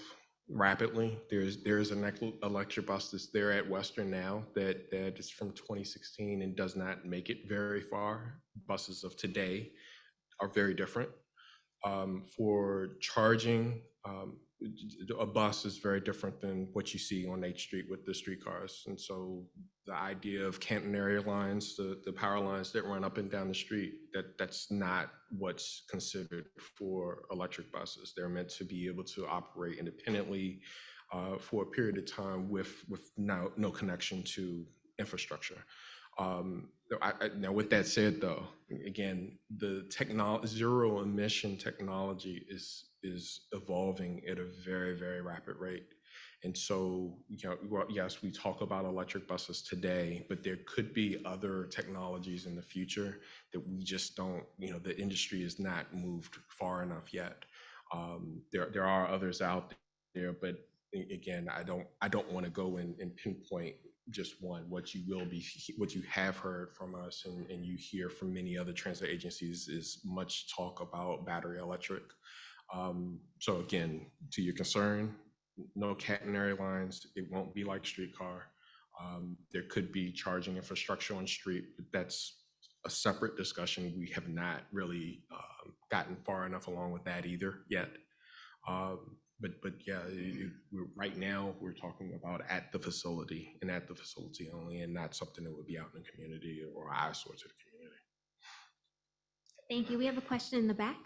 rapidly. There's an electric bus that's there at Western now that is from 2016 and does not make it very far. Buses of today are very different. For charging, a bus is very different than what you see on H Street with the streetcars. And so the idea of catenary lines, the power lines that run up and down the street, that's not what's considered for electric buses. They're meant to be able to operate independently for a period of time with no connection to infrastructure. Now, with that said, though, again, the zero emission technology is evolving at a very, very rapid rate. And so, yes, we talk about electric buses today, but there could be other technologies in the future that we just don't, the industry has not moved far enough yet. There are others out there, but again, I don't want to go and pinpoint just one. What you have heard from us and you hear from many other transit agencies is much talk about battery electric. So again, to your concern, no catenary lines. It won't be like streetcar. There could be charging infrastructure on street, but that's a separate discussion. We have not really gotten far enough along with that either yet. But yeah, right now we're talking about at the facility and at the facility only, and not something that would be out in the community or eyesore to the community. Thank you. We have a question in the back.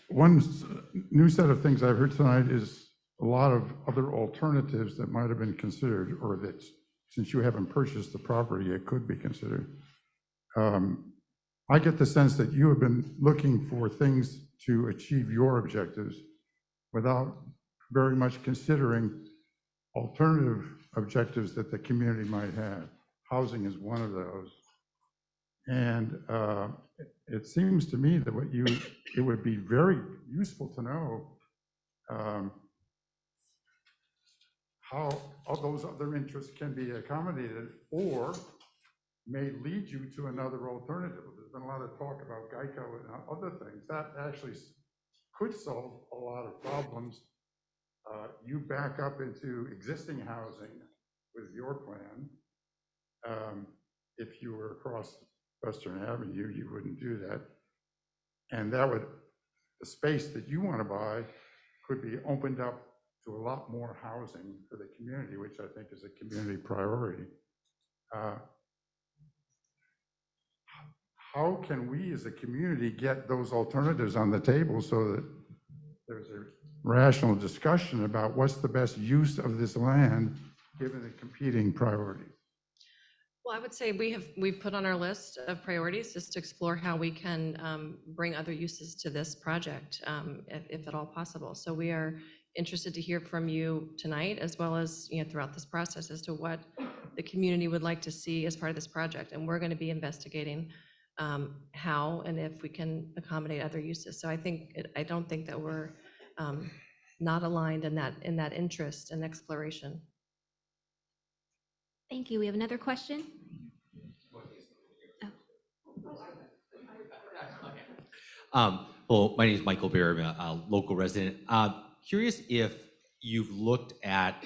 One new set of things I've heard tonight is a lot of other alternatives that might have been considered, or that since you haven't purchased the property, it could be considered. I get the sense that you have been looking for things to achieve your objectives without very much considering alternative objectives that the community might have. Housing is one of those. And it seems to me that it would be very useful to know how all those other interests can be accommodated or may lead you to another alternative. There's been a lot of talk about Geico and other things. That actually could solve a lot of problems you back up into existing housing with your plan. If you were across Western Avenue, you wouldn't do that. And that would, the space that you want to buy could be opened up to a lot more housing for the community, which I think is a community priority. How can we as a community get those alternatives on the table so that there's a rational discussion about what's the best use of this land given the competing priorities? Well, I would say we've put on our list of priorities just to explore how we can bring other uses to this project, if at all possible. So we are interested to hear from you tonight, as well as, you know, throughout this process, as to what the community would like to see as part of this project. And we're going to be investigating how and if we can accommodate other uses. So I don't think that we're not aligned in that interest and exploration. Thank you. We have another question. Well, my name is Michael Bear, I'm a local resident. Curious if you've looked at,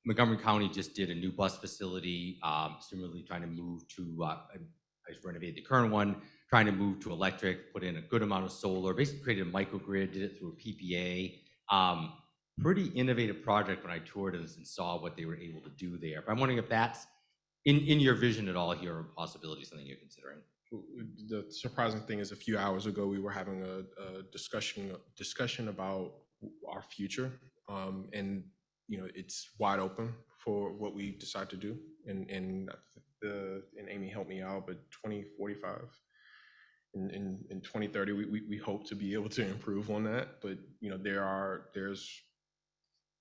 Montgomery County just did a new bus facility, similarly trying to move to, I just renovated the current one, trying to move to electric, put in a good amount of solar, basically created a microgrid, did it through a PPA. Pretty innovative project when I toured and saw what they were able to do there. But I'm wondering if that's in your vision at all here, a possibility, something you're considering. The surprising thing is a few hours ago, we were having a discussion about our future. And, you know, it's wide open for what we decide to do. And Amy helped me out, but 2045, in 2030, we hope to be able to improve on that. But, you know,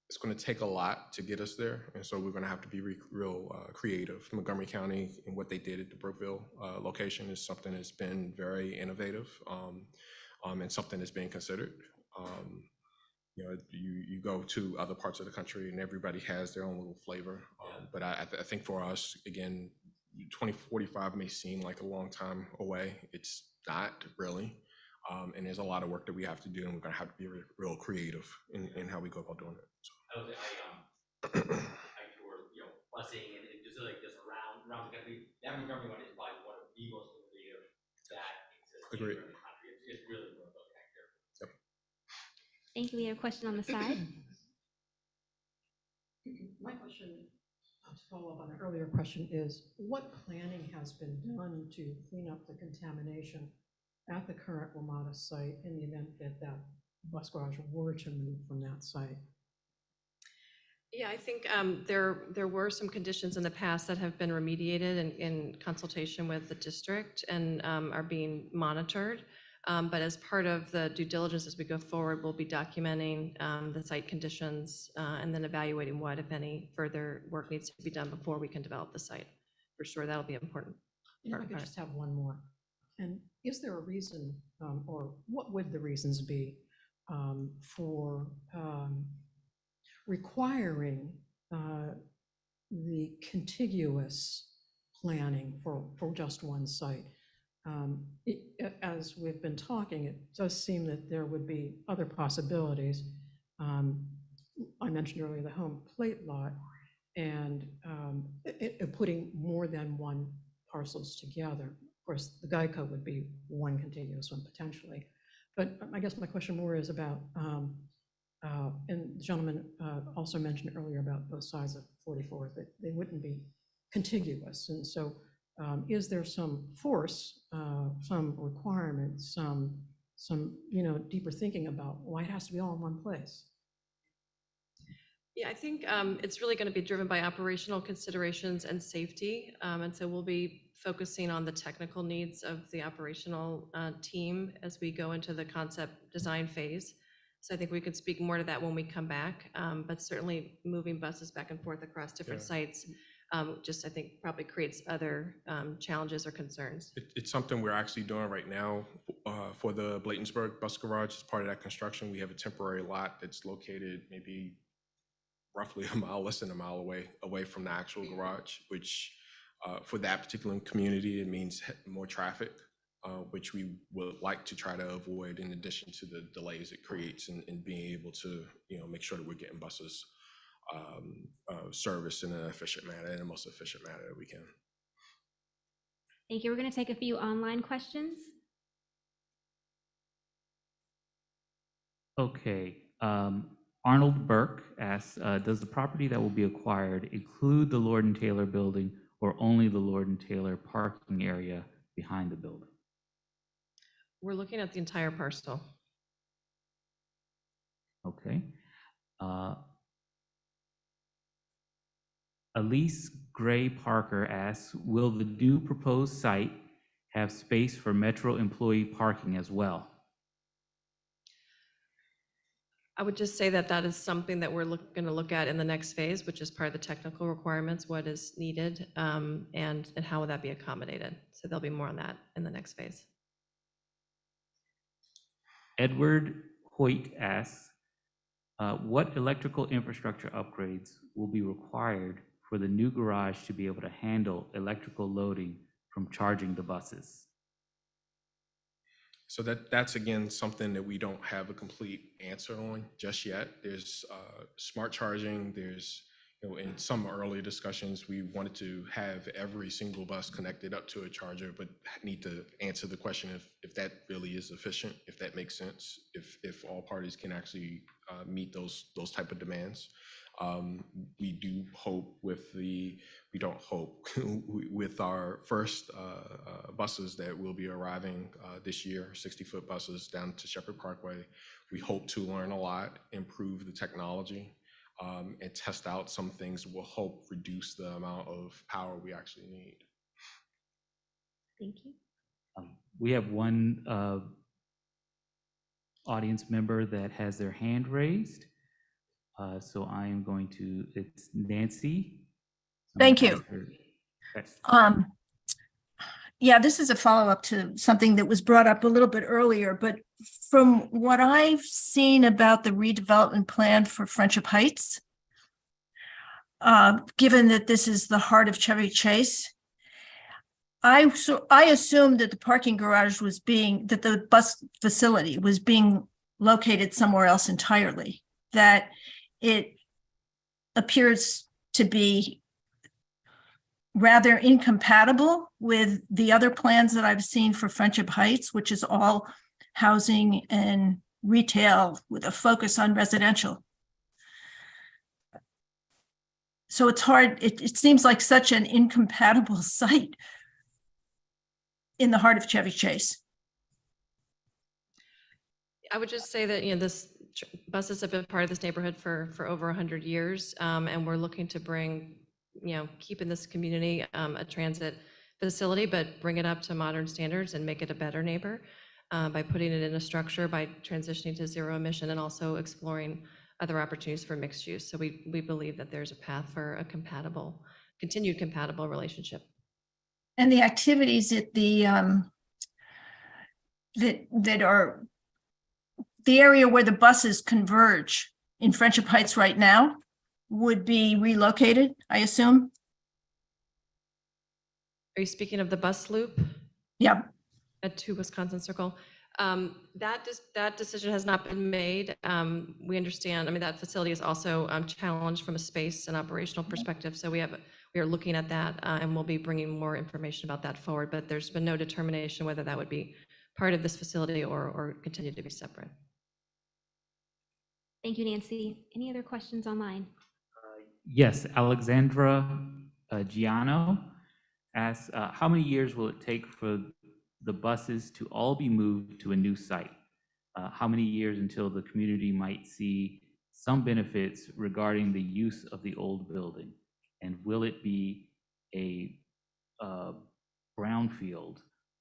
it's going to take a lot to get us there. And so we're going to have to be real creative. Montgomery County and what they did at the Brookville location is something that's been very innovative and something that's being considered. You know, you go to other parts of the country and everybody has their own little flavor. But I think for us, again, 2045 may seem like a long time away. It's not really. And there's a lot of work that we have to do, and we're going to have to be real creative in how we go about doing it. So. I toured, you know, busing and just like just around the country. That Montgomery one is probably one of the most innovative that exists Agreed. in the country. It's really worth looking at here. Yep. Thank you. We have a question on the side. My question, to follow up on an earlier question, is what planning has been done to clean up the contamination at the current WMATA site in the event that that bus garage were to move from that site? Yeah, I think there were some conditions in the past that have been remediated in consultation with the district and are being monitored. But as part of the due diligence as we go forward, we'll be documenting the site conditions and then evaluating what, if any, further work needs to be done before we can develop the site. For sure, that'll be important. And if I could just have one more. And is there a reason, or what would the reasons be for requiring the contiguous planning for just one site? As we've been talking, it does seem that there would be other possibilities. I mentioned earlier the home plate lot and putting more than one parcels together. Of course, the Geico would be one contiguous one potentially. But I guess my question more is about, and the gentleman also mentioned earlier about both sides of 44th, that they wouldn't be contiguous. And so is there some force, some requirement, some deeper thinking about why it has to be all in one place? Yeah, I think it's really going to be driven by operational considerations and safety. And so we'll be focusing on the technical needs of the operational team as we go into the concept design phase. So I think we could speak more to that when we come back, but certainly moving buses back and forth across different sites just, I think, probably creates other challenges or concerns. It's something we're actually doing right now for the Bladensburg bus garage. As part of that construction, we have a temporary lot that's located maybe roughly a mile, less than a mile away from the actual garage, which for that particular community, it means more traffic. which we would like to try to avoid in addition to the delays it creates in being able to, make sure that we're getting buses serviced in an efficient manner, in the most efficient manner that we can. Thank you. We're going to take a few online questions. Okay. Arnold Burke asks, does the property that will be acquired include the Lord and Taylor building or only the Lord and Taylor parking area behind the building? We're looking at the entire parcel. Okay. Elise Gray Parker asks, will the new proposed site have space for Metro employee parking as well? I would just say that that is something that we're going to look at in the next phase, which is part of the technical requirements, what is needed, and how would that be accommodated. So there'll be more on that in the next phase. Edward Hoyt asks, what electrical infrastructure upgrades will be required for the new garage to be able to handle electrical loading from charging the buses? So that's again something that we don't have a complete answer on just yet. There's smart charging. There's, in some earlier discussions, we wanted to have every single bus connected up to a charger, but need to answer the question if that really is efficient, if that makes sense, if all parties can actually meet those type of demands. We do hope we don't hope, with our first buses that will be arriving this year, 60-foot buses down to Shepherd Parkway. We hope to learn a lot, improve the technology, and test out some things that will help reduce the amount of power we actually need. Thank you. We have one audience member that has their hand raised. So I am going to, it's Nancy. Thank you. Yeah, this is a follow-up to something that was brought up a little bit earlier, but from what I've seen about the redevelopment plan for Friendship Heights, given that this is the heart of Chevy Chase, I assumed that the parking garage was that the bus facility was being located somewhere else entirely, that it appears to be rather incompatible with the other plans that I've seen for Friendship Heights, which is all housing and retail with a focus on residential. So it's hard, it seems like such an incompatible site in the heart of Chevy Chase. I would just say that, this buses have been part of this neighborhood for over 100 years, and we're looking to bring, keep in this community a transit facility, but bring it up to modern standards and make it a better neighbor by putting it in a structure, by transitioning to zero emission, and also exploring other opportunities for mixed use. So we believe that there's a path for a continued compatible relationship. And the activities at the that are the area where the buses converge in Friendship Heights right now would be relocated, I assume? Are you speaking of the bus loop? Yeah. At 2 Wisconsin Circle? That decision has not been made. We understand, that facility is also challenged from a space and operational perspective. So we are looking at that and we'll be bringing more information about that forward, but there's been no determination whether that would be part of this facility or continue to be separate. Thank you, Nancy. Any other questions online? Yes, Alexandra Giano asks, how many years will it take for the buses to all be moved to a new site? How many years until the community might see some benefits regarding the use of the old building? And will it be a brownfield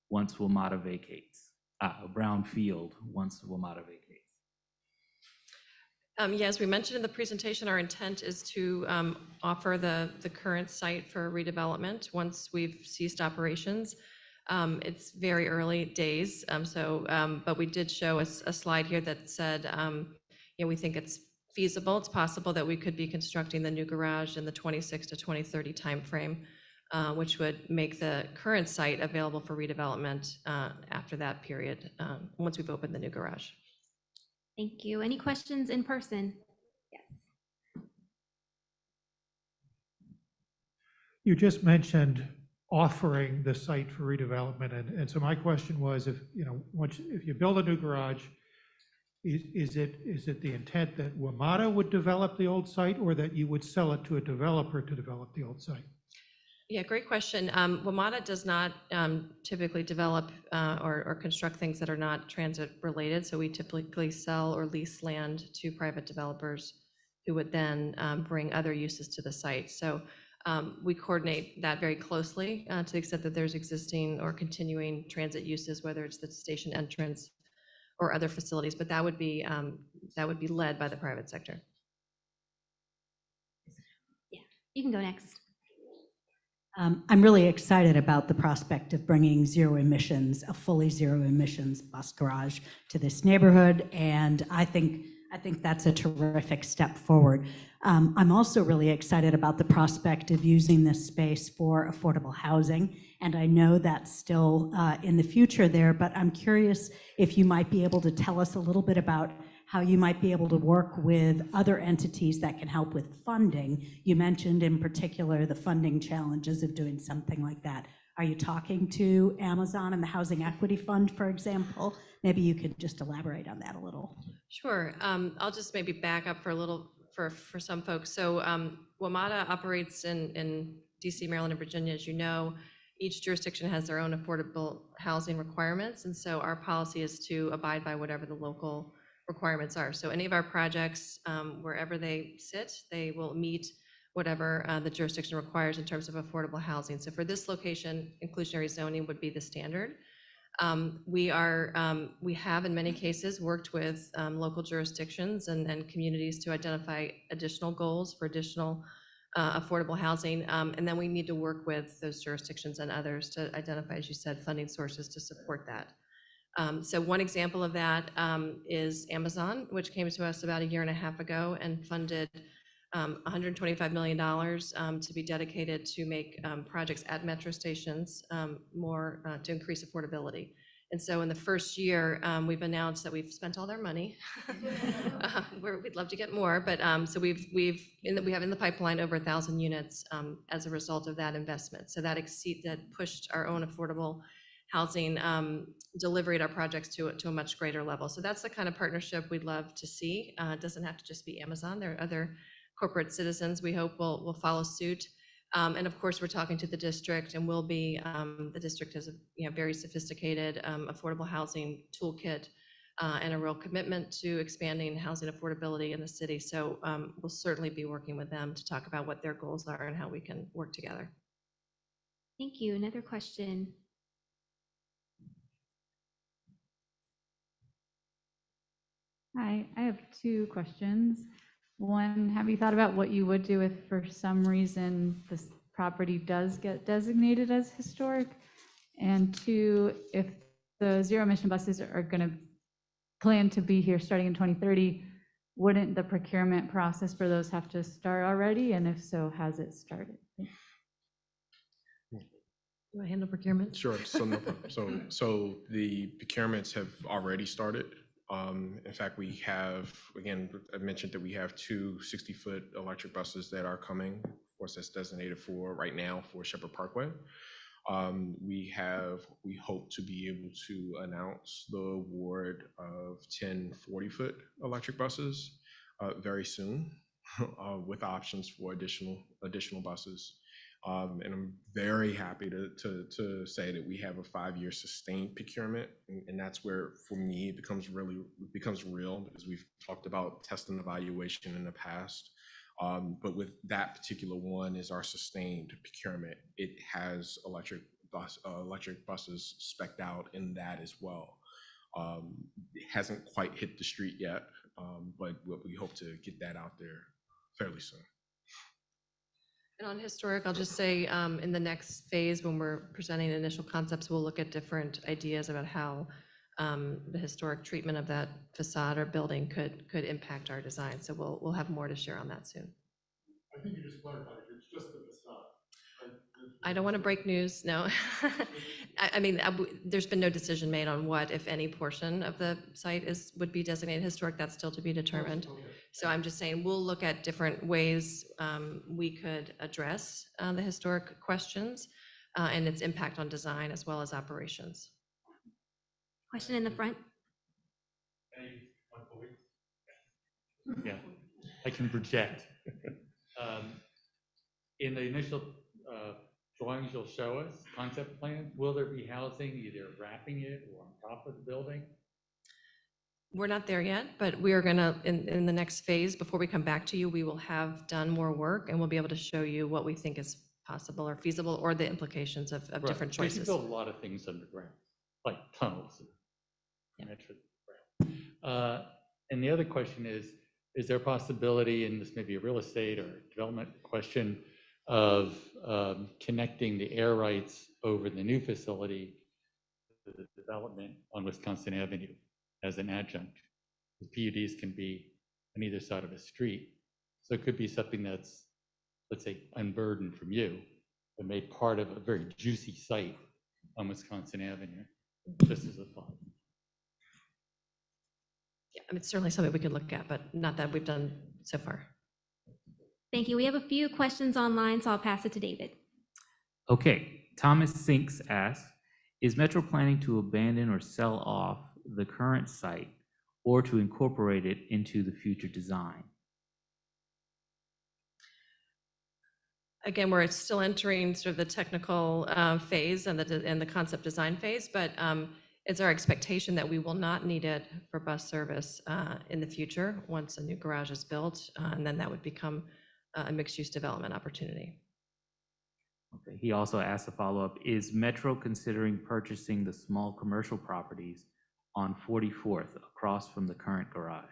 once WMATA vacates? A brownfield once WMATA vacates? Yes, we mentioned in the presentation, our intent is to offer the current site for redevelopment once we've ceased operations. It's very early days, but we did show a slide here that said, we think it's feasible, it's possible that we could be constructing the new garage in the 26 to 2030 timeframe. which would make the current site available for redevelopment after that period, once we've opened the new garage. Thank you. Any questions in person? Yes. You just mentioned offering the site for redevelopment, and so my question was, if, if you build a new garage, is it the intent that WMATA would develop the old site, or that you would sell it to a developer to develop the old site? Yeah, great question. WMATA does not typically develop or construct things that are not transit related. So we typically sell or lease land to private developers who would then bring other uses to the site. So we coordinate that very closely to the extent that there's existing or continuing transit uses, whether it's the station entrance or other facilities, but that would be led by the private sector. Yeah, you can go next. I'm really excited about the prospect of bringing zero emissions, a fully zero emissions bus garage to this neighborhood, and I think that's a terrific step forward. I'm also really excited about the prospect of using this space for affordable housing, and I know that's still in the future there, but I'm curious if you might be able to tell us a little bit about how you might be able to work with other entities that can help with funding. You mentioned in particular the funding challenges of doing something like that. Are you talking to Amazon and the Housing Equity Fund, for example? Maybe you could just elaborate on that a little. Sure. I'll just maybe back up for a little for some folks. So WMATA operates in DC, Maryland, and Virginia. As you know, each jurisdiction has their own affordable housing requirements. And so our policy is to abide by whatever the local requirements are. So any of our projects, wherever they sit, they will meet whatever the jurisdiction requires in terms of affordable housing. So for this location, inclusionary zoning would be the standard. We have in many cases worked with local jurisdictions and communities to identify additional goals for additional affordable housing. And then we need to work with those jurisdictions and others to identify, as you said, funding sources to support that. So one example of that is Amazon, which came to us about 1.5 years ago and funded $125 million to be dedicated to make projects at metro stations more to increase affordability. And so in the first year, we've announced that we've spent all their money. We'd love to get more, but so we have in the pipeline over 1,000 units as a result of that investment. So that pushed our own affordable housing delivery at our projects to a much greater level. So that's the kind of partnership we'd love to see. It doesn't have to just be Amazon. There are other corporate citizens we hope will follow suit. And of course, we're talking to the district, and will be, the district has a very sophisticated affordable housing toolkit and a real commitment to expanding housing affordability in the city. So we'll certainly be working with them to talk about what their goals are and how we can work together. Thank you. Another question. Hi, I have two questions. One, have you thought about what you would do if for some reason this property does get designated as historic? And two, if the zero emission buses are going to plan to be here starting in 2030, wouldn't the procurement process for those have to start already? And if so, has it started? Do I handle procurement? Sure. So no problem. So the procurements have already started. In fact, we have, again, I mentioned that we have 2 60-foot electric buses that are coming. Of course, that's designated for right now for Shepherd Parkway. We hope to be able to announce the award of 10 40-foot electric buses very soon, with options for additional buses. And I'm very happy to say that we have a 5-year sustained procurement, and that's where, for me, it becomes real, because we've talked about test and evaluation in the past. But with that particular one is our sustained procurement. It has electric buses spec'd out in that as well. It hasn't quite hit the street yet, but we hope to get that out there fairly soon. And on historic, I'll just say in the next phase, when we're presenting initial concepts, we'll look at different ideas about how the historic treatment of that facade or building could impact our design. So we'll have more to share on that soon. I think you just clarified, it's just the facade, right? I don't want to break news, no. I mean, there's been no decision made on what, if any, portion of the site would be designated historic. That's still to be determined. So I'm just saying, we'll look at different ways we could address the historic questions and its impact on design as well as operations. Question in the front. Yeah, I can project. In the initial drawings you'll show us, concept plan, will there be housing either wrapping it or on top of the building? We're not there yet, but we are gonna, in the next phase, before we come back to you, we will have done more work and we'll be able to show you what we think is possible or feasible or the implications of Right, different but you choices. build a lot of things underground, like tunnels. And the other question is there a possibility, and this may be a real estate or development question, of connecting the air rights over the new facility to the development on Wisconsin Avenue as an adjunct? The PUDs can be on either side of a street. So it could be something that's, let's say, unburdened from you, but made part of a very juicy site on Wisconsin Avenue, just as a thought. Yeah, I mean, it's certainly something we could look at, but not that we've done so far. Thank you. We have a few questions online, so I'll pass it to David. Okay, Thomas Sinks asks, is Metro planning to abandon or sell off the current site or to incorporate it into the future design? Again, we're still entering sort of the technical phase and the concept design phase, but it's our expectation that we will not need it for bus service in the future once a new garage is built, and then that would become a mixed-use development opportunity. Okay, he also asked a follow-up, is Metro considering purchasing the small commercial properties on 44th across from the current garage?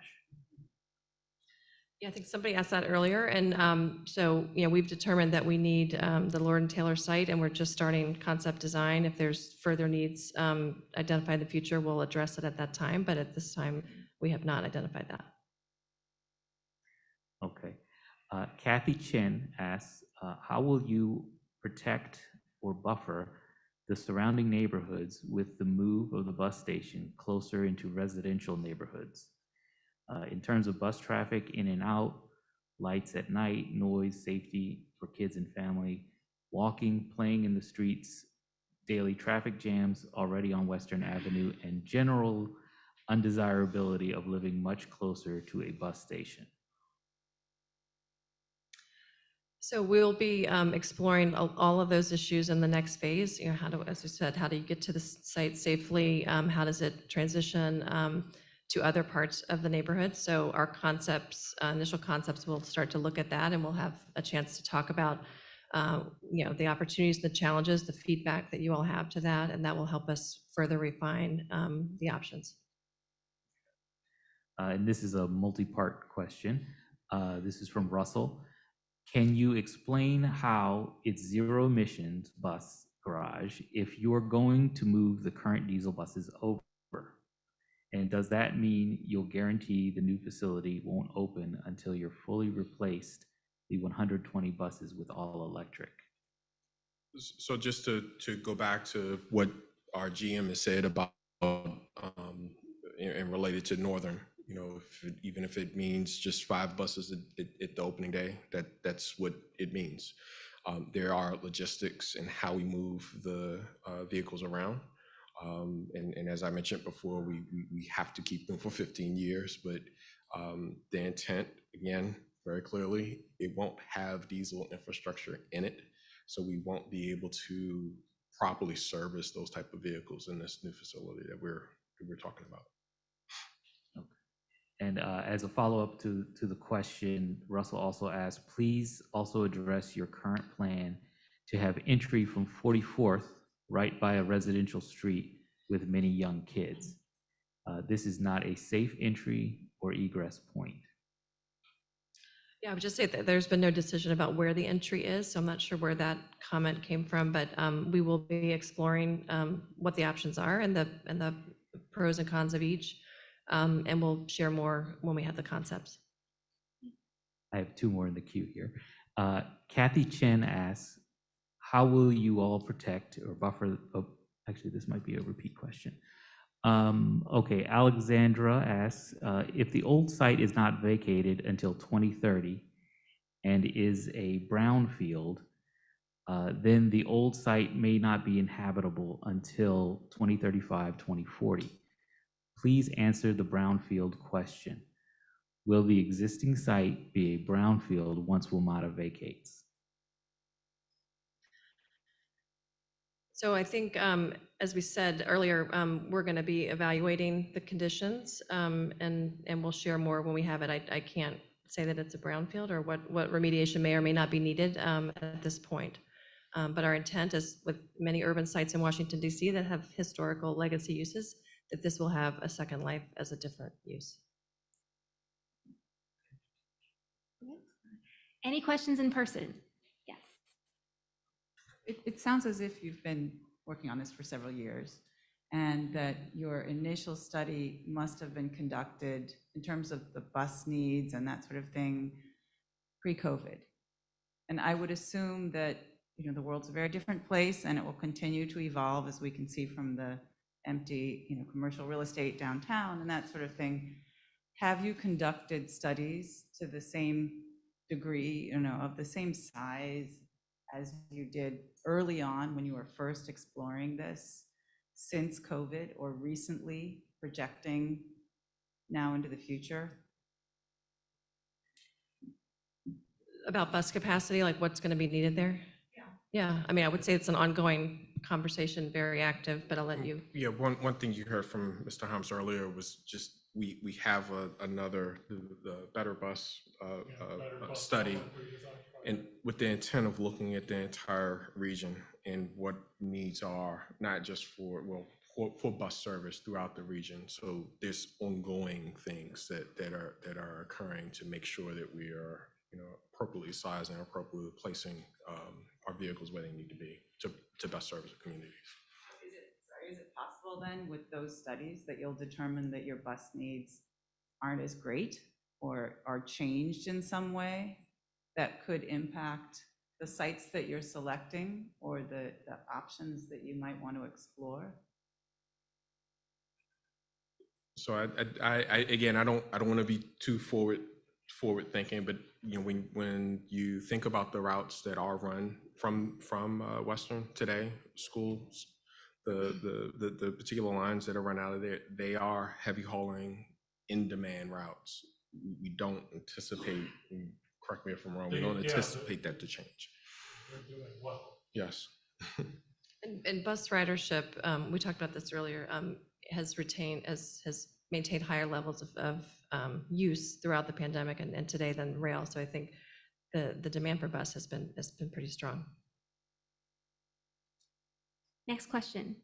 Yeah, I think somebody asked that earlier, and so we've determined that we need the Lord and Taylor site, and we're just starting concept design. If there's further needs identified in the future, we'll address it at that time, but at this time, we have not identified that. Okay. Kathy Chin asks, how will you protect or buffer the surrounding neighborhoods with the move of the bus station closer into residential neighborhoods? In terms of bus traffic in and out, lights at night, noise, safety for kids and family, walking, playing in the streets, daily traffic jams already on Western Avenue, and general undesirability of living much closer to a bus station. So we'll be exploring all of those issues in the next phase. How do, as we said, how do you get to the site safely? How does it transition to other parts of the neighborhood? So our concepts, initial concepts, will start to look at that, and we'll have a chance to talk about the opportunities, the challenges, the feedback that you all have to that, and that will help us further refine the options. And this is a multi-part question. This is from Russell. Can you explain how it's zero emissions bus garage if you're going to move the current diesel buses over? And does that mean you'll guarantee the new facility won't open until you're fully replaced the 120 buses with all electric? So just to go back to what our GM has said about and related to Northern, even if it means just 5 buses at the opening day, that's what it means. There are logistics in how we move the vehicles around. And as I mentioned before, we have to keep them for 15 years, but the intent, again, very clearly, it won't have diesel infrastructure in it. So we won't be able to properly service those type of vehicles in this new facility that we're talking about. And as a follow-up to the question, Russell also asked, please also address your current plan to have entry from 44th right by a residential street with many young kids. This is not a safe entry or egress point. Yeah, I would just say that there's been no decision about where the entry is, so I'm not sure where that comment came from, but we will be exploring what the options are and the pros and cons of each. And we'll share more when we have the concepts. I have 2 more in the queue here. Kathy Chen asks, how will you all protect or buffer, oh, actually, this might be a repeat question. Okay, Alexandra asks, if the old site is not vacated until 2030 and is a brownfield, then the old site may not be inhabitable until 2035, 2040. Please answer the brownfield question. Will the existing site be a brownfield once WMATA vacates? So I think, as we said earlier, we're going to be evaluating the conditions, and we'll share more when we have it. I can't say that it's a brownfield or what remediation may or may not be needed at this point. But our intent is, with many urban sites in Washington, D.C. that have historical legacy uses, that this will have a second life as a different use. Any questions in person? Yes. It sounds as if you've been working on this for several years, and that your initial study must have been conducted in terms of the bus needs and that sort of thing pre-COVID. And I would assume that, you know, the world's a very different place and it will continue to evolve, as we can see from the empty, you know, commercial real estate downtown and that sort of thing. Have you conducted studies to the same degree, you know, of the same size as you did early on when you were first exploring this, since COVID, or recently projecting now into the future? About bus capacity, like what's going to be needed there? Yeah, I mean, I would say it's an ongoing conversation, very active, but I'll let you. Yeah, one thing you heard from Mr. Harms earlier was just, we have another, the Better Bus study, and with the intent of looking at the entire region and what needs are, not just for bus service throughout the region. So there's ongoing things that are occurring to make sure that we are, you know, appropriately sizing, appropriately placing our vehicles where they need to be to best serve the communities. Is it possible then, with those studies, that you'll determine that your bus needs aren't as great or are changed in some way that could impact the sites that you're selecting or the options that you might want to explore? So again, I don't want to be too forward thinking, but you know, when you think about the routes that are run from Western today, schools, the particular lines that are run out of there, they are heavy hauling, in demand routes. We don't anticipate, correct me if I'm wrong, we don't anticipate that to change. They're doing well. Yes. And bus ridership, we talked about this earlier, has maintained higher levels of use throughout the pandemic and today than rail. So I think the demand for bus has been pretty strong. Next question.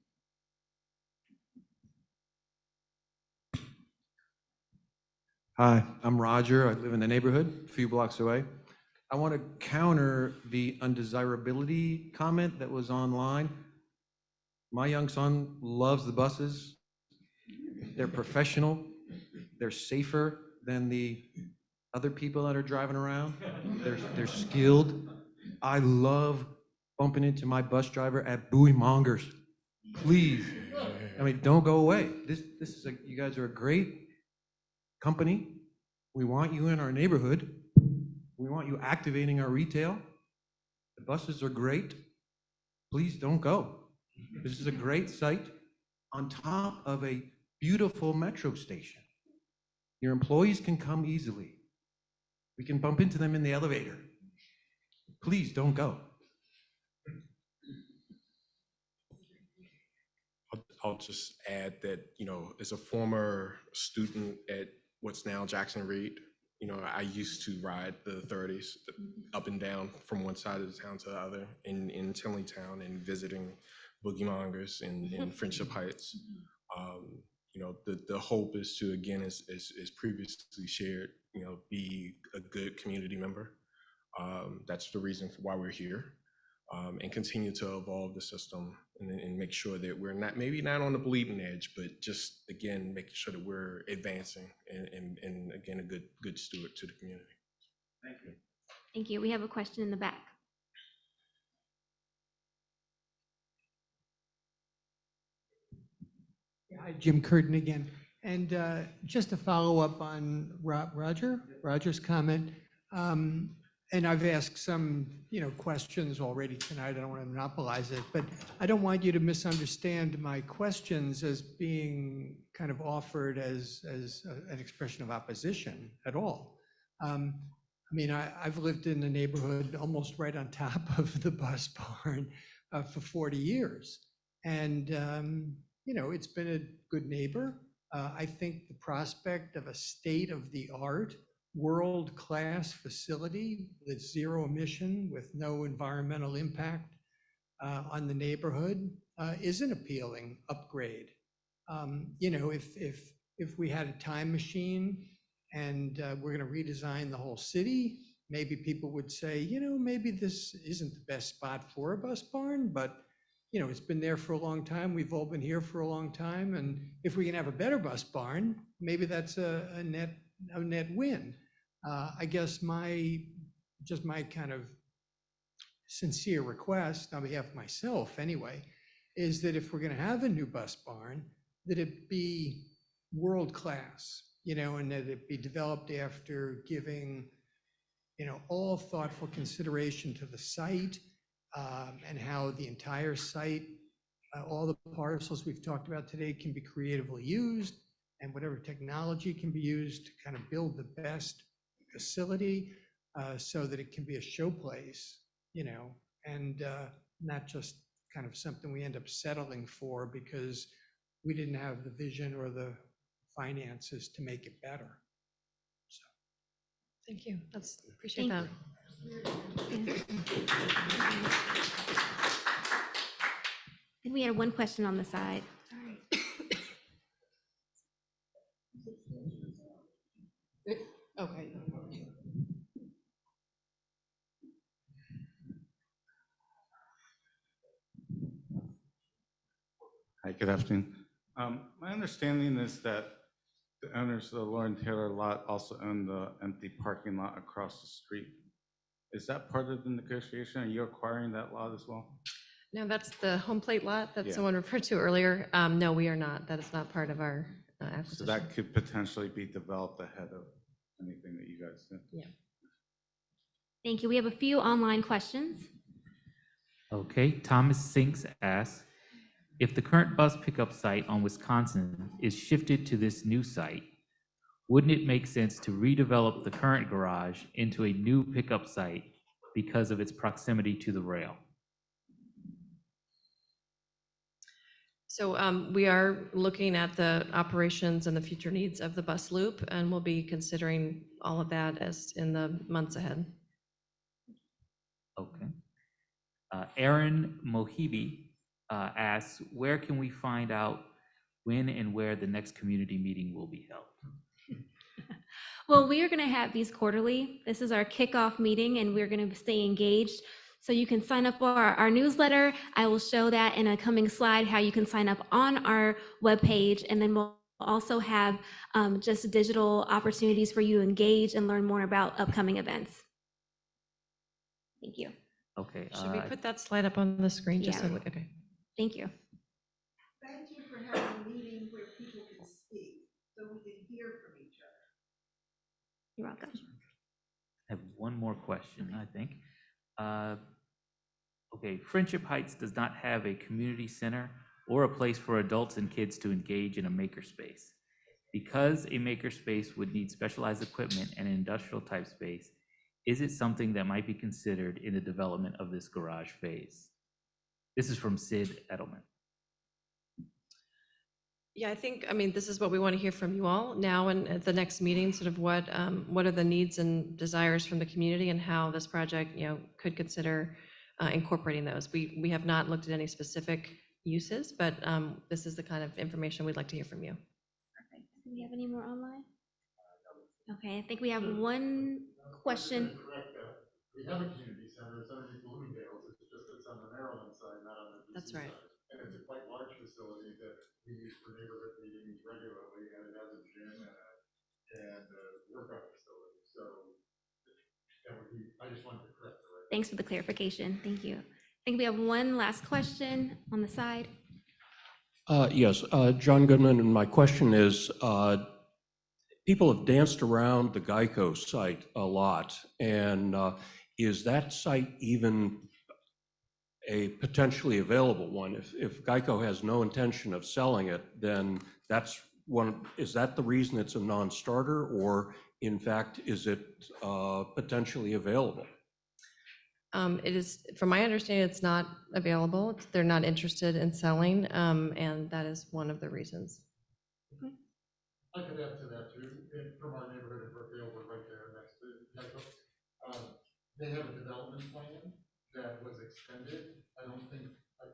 Hi, I'm Roger. I live in the neighborhood, a few blocks away. I want to counter the undesirability comment that was online. My young son loves the buses. They're professional. They're safer than the other people that are driving around. They're skilled. I love bumping into my bus driver at Bowie Mongers. Please, I mean, don't go away. This is you guys are a great company. We want you in our neighborhood. We want you activating our retail. The buses are great. Please don't go. This is a great site on top of a beautiful metro station. Your employees can come easily. We can bump into them in the elevator. Please don't go. I'll just add that, you know, as a former student at what's now Jackson Reed, you know, I used to ride the 30s up and down from one side of the town to the other in Tinleytown and visiting Boogie Mongers in Friendship Heights. You know, the hope is to, again, as previously shared, you know, be a good community member. That's the reason for why we're here, and continue to evolve the system and make sure that we're maybe not on the bleeding edge, but just, again, making sure that we're advancing and again, a good steward to the community. Thank you. Thank you. We have a question in the back. Hi, Jim Curtin again. And just to follow up on Roger's comment, and I've asked some, questions already tonight. I don't want to monopolize it, but I don't want you to misunderstand my questions as being kind of offered as an expression of opposition at all. I've lived in the neighborhood almost right on top of the bus barn for 40 years. And, it's been a good neighbor. I think the prospect of a state-of-the-art, world-class facility with zero emission, with no environmental impact on the neighborhood is an appealing upgrade. If we had a time machine and we're going to redesign the whole city, maybe people would say, maybe this isn't the best spot for a bus barn, but it's been there for a long time. We've all been here for a long time. And if we can have a better bus barn, maybe that's a net win. I guess my kind of sincere request on behalf of myself anyway, is that if we're going to have a new bus barn, that it be world-class, and that it be developed after giving, all thoughtful consideration to the site, and how the entire site, all the parcels we've talked about today can be creatively used, and whatever technology can be used to kind of build the best facility so that it can be a showplace, and not just kind of something we end up settling for because we didn't have the vision or the finances to make it better. Thank you. Appreciate that. And we had one question on the side. Okay. Hi, good afternoon. My understanding is that the owners of the Lauren Taylor lot also own the empty parking lot across the street. Is that part of the negotiation? Are you acquiring that lot as well? No, that's the home plate lot that Yeah. someone referred to earlier. No, we are not. That is not part of our So acquisition. that could potentially be developed ahead of anything that you guys do? Yeah. Thank you. We have a few online questions. Okay, Thomas Sinks asks, if the current bus pickup site on Wisconsin is shifted to this new site, wouldn't it make sense to redevelop the current garage into a new pickup site because of its proximity to the rail? So we are looking at the operations and the future needs of the bus loop, and we'll be considering all of that as in the months ahead. Okay. Aaron Mohibi asks, where can we find out when and where the next community meeting will be held? Well, we are going to have these quarterly. This is our kickoff meeting, and we're going to stay engaged. So you can sign up for our newsletter. I will show that in a coming slide, how you can sign up on our webpage. And then we'll also have just digital opportunities for you to engage and learn more about upcoming events. Thank you. Okay. Should we put that slide up on the screen? Just so Yeah. okay. Thank you. Thank you for having a meeting where people can speak, so we can hear from each other. You're welcome. I have one more question, I think. Okay, Friendship Heights does not have a community center or a place for adults and kids to engage in a makerspace. Because a makerspace would need specialized equipment and an industrial type space, is it something that might be considered in the development of this garage phase? This is from Sid Edelman. Yeah, I mean, this is what we want to hear from you all now and at the next meeting, sort of what are the needs and desires from the community and how this project, could consider incorporating those. We have not looked at any specific uses, but this is the kind of information we'd like to hear from you. Perfect. Do we have any more online? Okay, I think we have one question. We have a community center, it's underneath Bloomingdale's, it's just it's on the Maryland side, not on the DC That's right. side. And it's a quite large facility that we use for neighborhood meetings regularly, and it has a gym and a workout facility. So that would be, I just wanted to correct the record. Thanks for the clarification. Thank you. I think we have one last question on the side. Yes, John Goodman, and my question is, people have danced around the Geico site a lot, and is that site even a potentially available one? If Geico has no intention of selling it, then that's one, is that the reason it's a non-starter, or in fact, is it potentially available? It is, from my understanding, it's not available. They're not interested in selling, and that is one of the reasons. I could add to that too. From our neighborhood in Brookdale, we're right there next to Geico. They have a development plan that was extended. I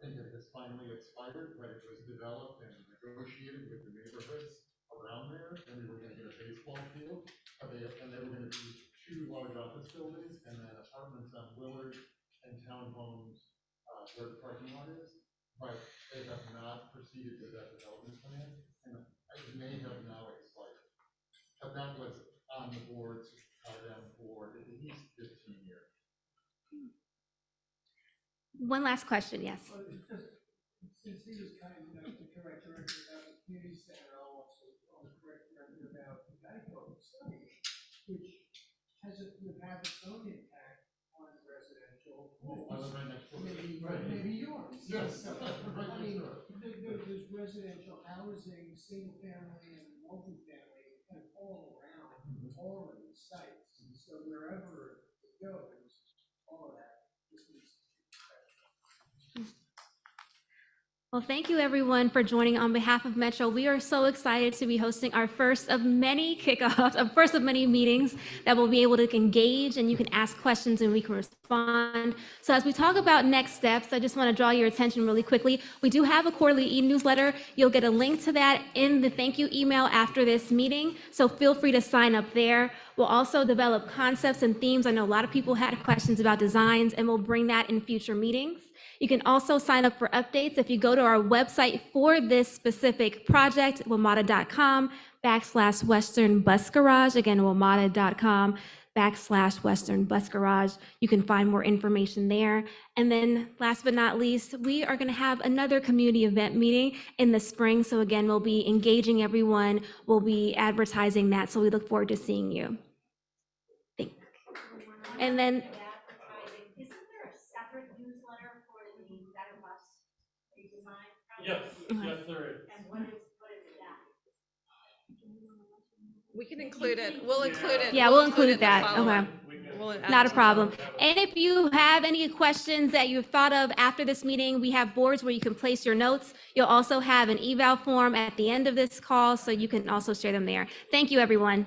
think it has finally expired, but it was developed and negotiated with the neighborhoods around there, and we were gonna get a baseball field. And they were gonna do 2 large office buildings and then apartments on Willard and townhomes where the parking lot is. But they have not proceeded with that development plan, and it may have now expired. But that was on the boards by them for at least 15 years. One last question, yes. Since he was kind enough to correct the record about the community center, I'll also correct the record about the Geico study, which would have its own impact on residential. Maybe yours. Yes. I mean, there's residential housing, single family and multifamily, kind of all around all of these sites. So wherever it goes, all of that just needs to be corrected. Well, thank you everyone for joining on behalf of Metro. We are so excited to be hosting our first of many kickoffs, first of many meetings that we'll be able to engage and you can ask questions and we can respond. So as we talk about next steps, I just want to draw your attention really quickly. We do have a quarterly e-newsletter. You'll get a link to that in the thank you email after this meeting. So feel free to sign up there. We'll also develop concepts and themes. I know a lot of people had questions about designs and we'll bring that in future meetings. You can also sign up for updates if you go to our website for this specific project, WMATA.com/Western Bus Garage. Again, WMATA.com/Western Bus Garage. You can find more information there. And then last but not least, we are going to have another community event meeting in the spring. So again, we'll be engaging everyone. We'll be advertising that. So we look forward to seeing you. Thanks. And then Yes, yes, there is. And what is that? We can include it. We'll include it. Yeah, we'll include in the that. follow-up. Okay. We'll add Not it a to problem. the follow-up. And if you have any questions that you've thought of after this meeting, we have boards where you can place your notes. You'll also have an eval form at the end of this call, so you can also share them there. Thank you, everyone.